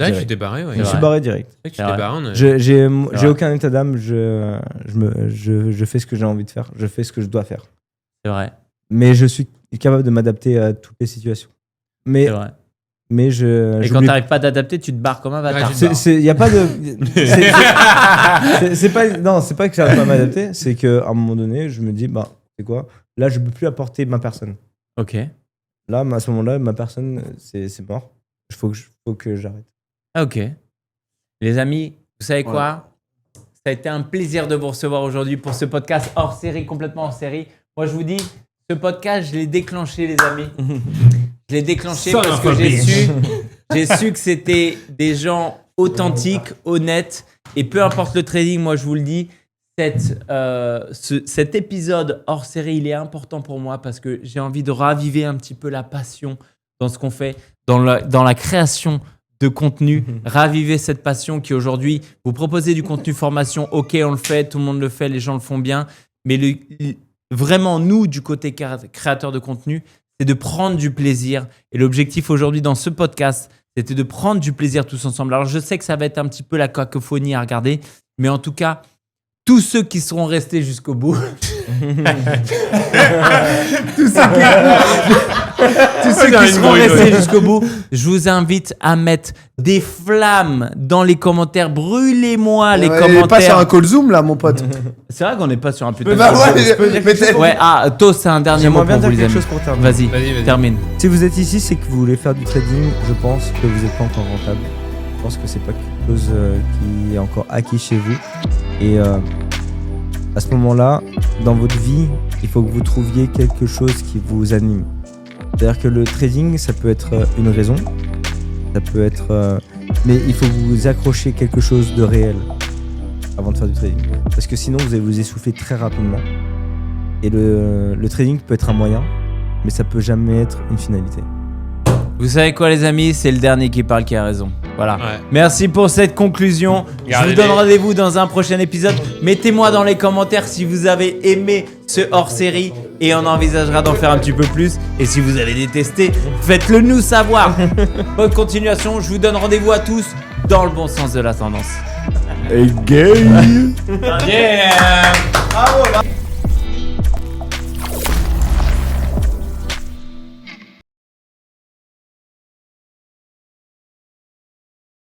C'est vrai que Direct. tu t'es barré, ouais. Je me vrai. suis barré direct. C'est vrai que tu C'est t'es vrai. barré. J'ai vrai. aucun état d'âme. Je fais ce que j'ai envie de faire. Je fais ce que je dois faire. C'est vrai. Mais je suis capable de m'adapter à toutes les situations. Mais, C'est vrai. mais Et quand t'arrives pas à t'adapter, tu te barres comme un bâtard. Ouais, il y a pas de. C'est pas. Non, c'est pas que j'arrive pas à m'adapter. C'est qu'à un moment donné, je me dis, bah, c'est quoi? Là, je peux plus apporter ma personne. Ok. Là, à ce moment-là, ma personne, c'est mort. Faut que j'arrête. Ah, ok. Les amis, vous savez quoi? Ça a été un plaisir de vous recevoir aujourd'hui pour ce podcast hors série, complètement hors série. Moi, je vous dis, ce podcast, je l'ai déclenché, les amis. Je l'ai déclenché parce que j'ai su que c'était des gens authentiques, honnêtes. Et peu importe le trading, moi, je vous le dis, cet épisode hors série, il est important pour moi parce que j'ai envie de raviver un petit peu la passion dans ce qu'on fait, dans la création de contenu, raviver cette passion qui aujourd'hui, vous proposez du contenu formation, ok, on le fait, tout le monde le fait, les gens le font bien, mais vraiment, nous, du côté créateur de contenu, c'est de prendre du plaisir. Et l'objectif aujourd'hui dans ce podcast, c'était de prendre du plaisir tous ensemble. Alors, je sais que ça va être un petit peu la cacophonie à regarder, mais en tout cas, tous ceux qui seront restés jusqu'au bout, tous ceux qui seront restés jusqu'au bout, je vous invite à mettre des flammes dans les commentaires. Brûlez-moi les Il est commentaires. pas sur un call Zoom là, mon pote. C'est vrai qu'on n'est pas sur un putain Mais bah de ouais, mais t'es- Ouais, Tos, c'est un dernier mot J'aimerais bien pour vous, dire les quelque amis. chose pour terminer. Vas-y, Vas-y. termine. Si vous êtes ici, c'est que vous voulez faire du trading. Je pense que vous n'êtes pas encore rentable. Je pense que c'est pas quelque chose qui est encore acquis chez vous. Et à ce moment-là, dans votre vie, il faut que vous trouviez quelque chose qui vous anime. C'est-à-dire que le trading, ça peut être une raison, ça peut être, mais il faut vous accrocher quelque chose de réel avant de faire du trading. Parce que sinon, vous allez vous essouffler très rapidement. Et le trading peut être un moyen, mais ça peut jamais être une finalité. Vous savez quoi, les amis? C'est le dernier qui parle qui a raison. Voilà. Ouais. Merci pour cette conclusion. Je vous donne rendez-vous dans un prochain épisode. Mettez-moi dans les commentaires si vous avez aimé ce hors-série et on envisagera d'en faire un petit peu plus. Et si vous avez détesté, faites-le nous savoir. Bonne continuation. Je vous donne rendez-vous à tous dans le bon sens de la tendance. Hey, gay. Yeah.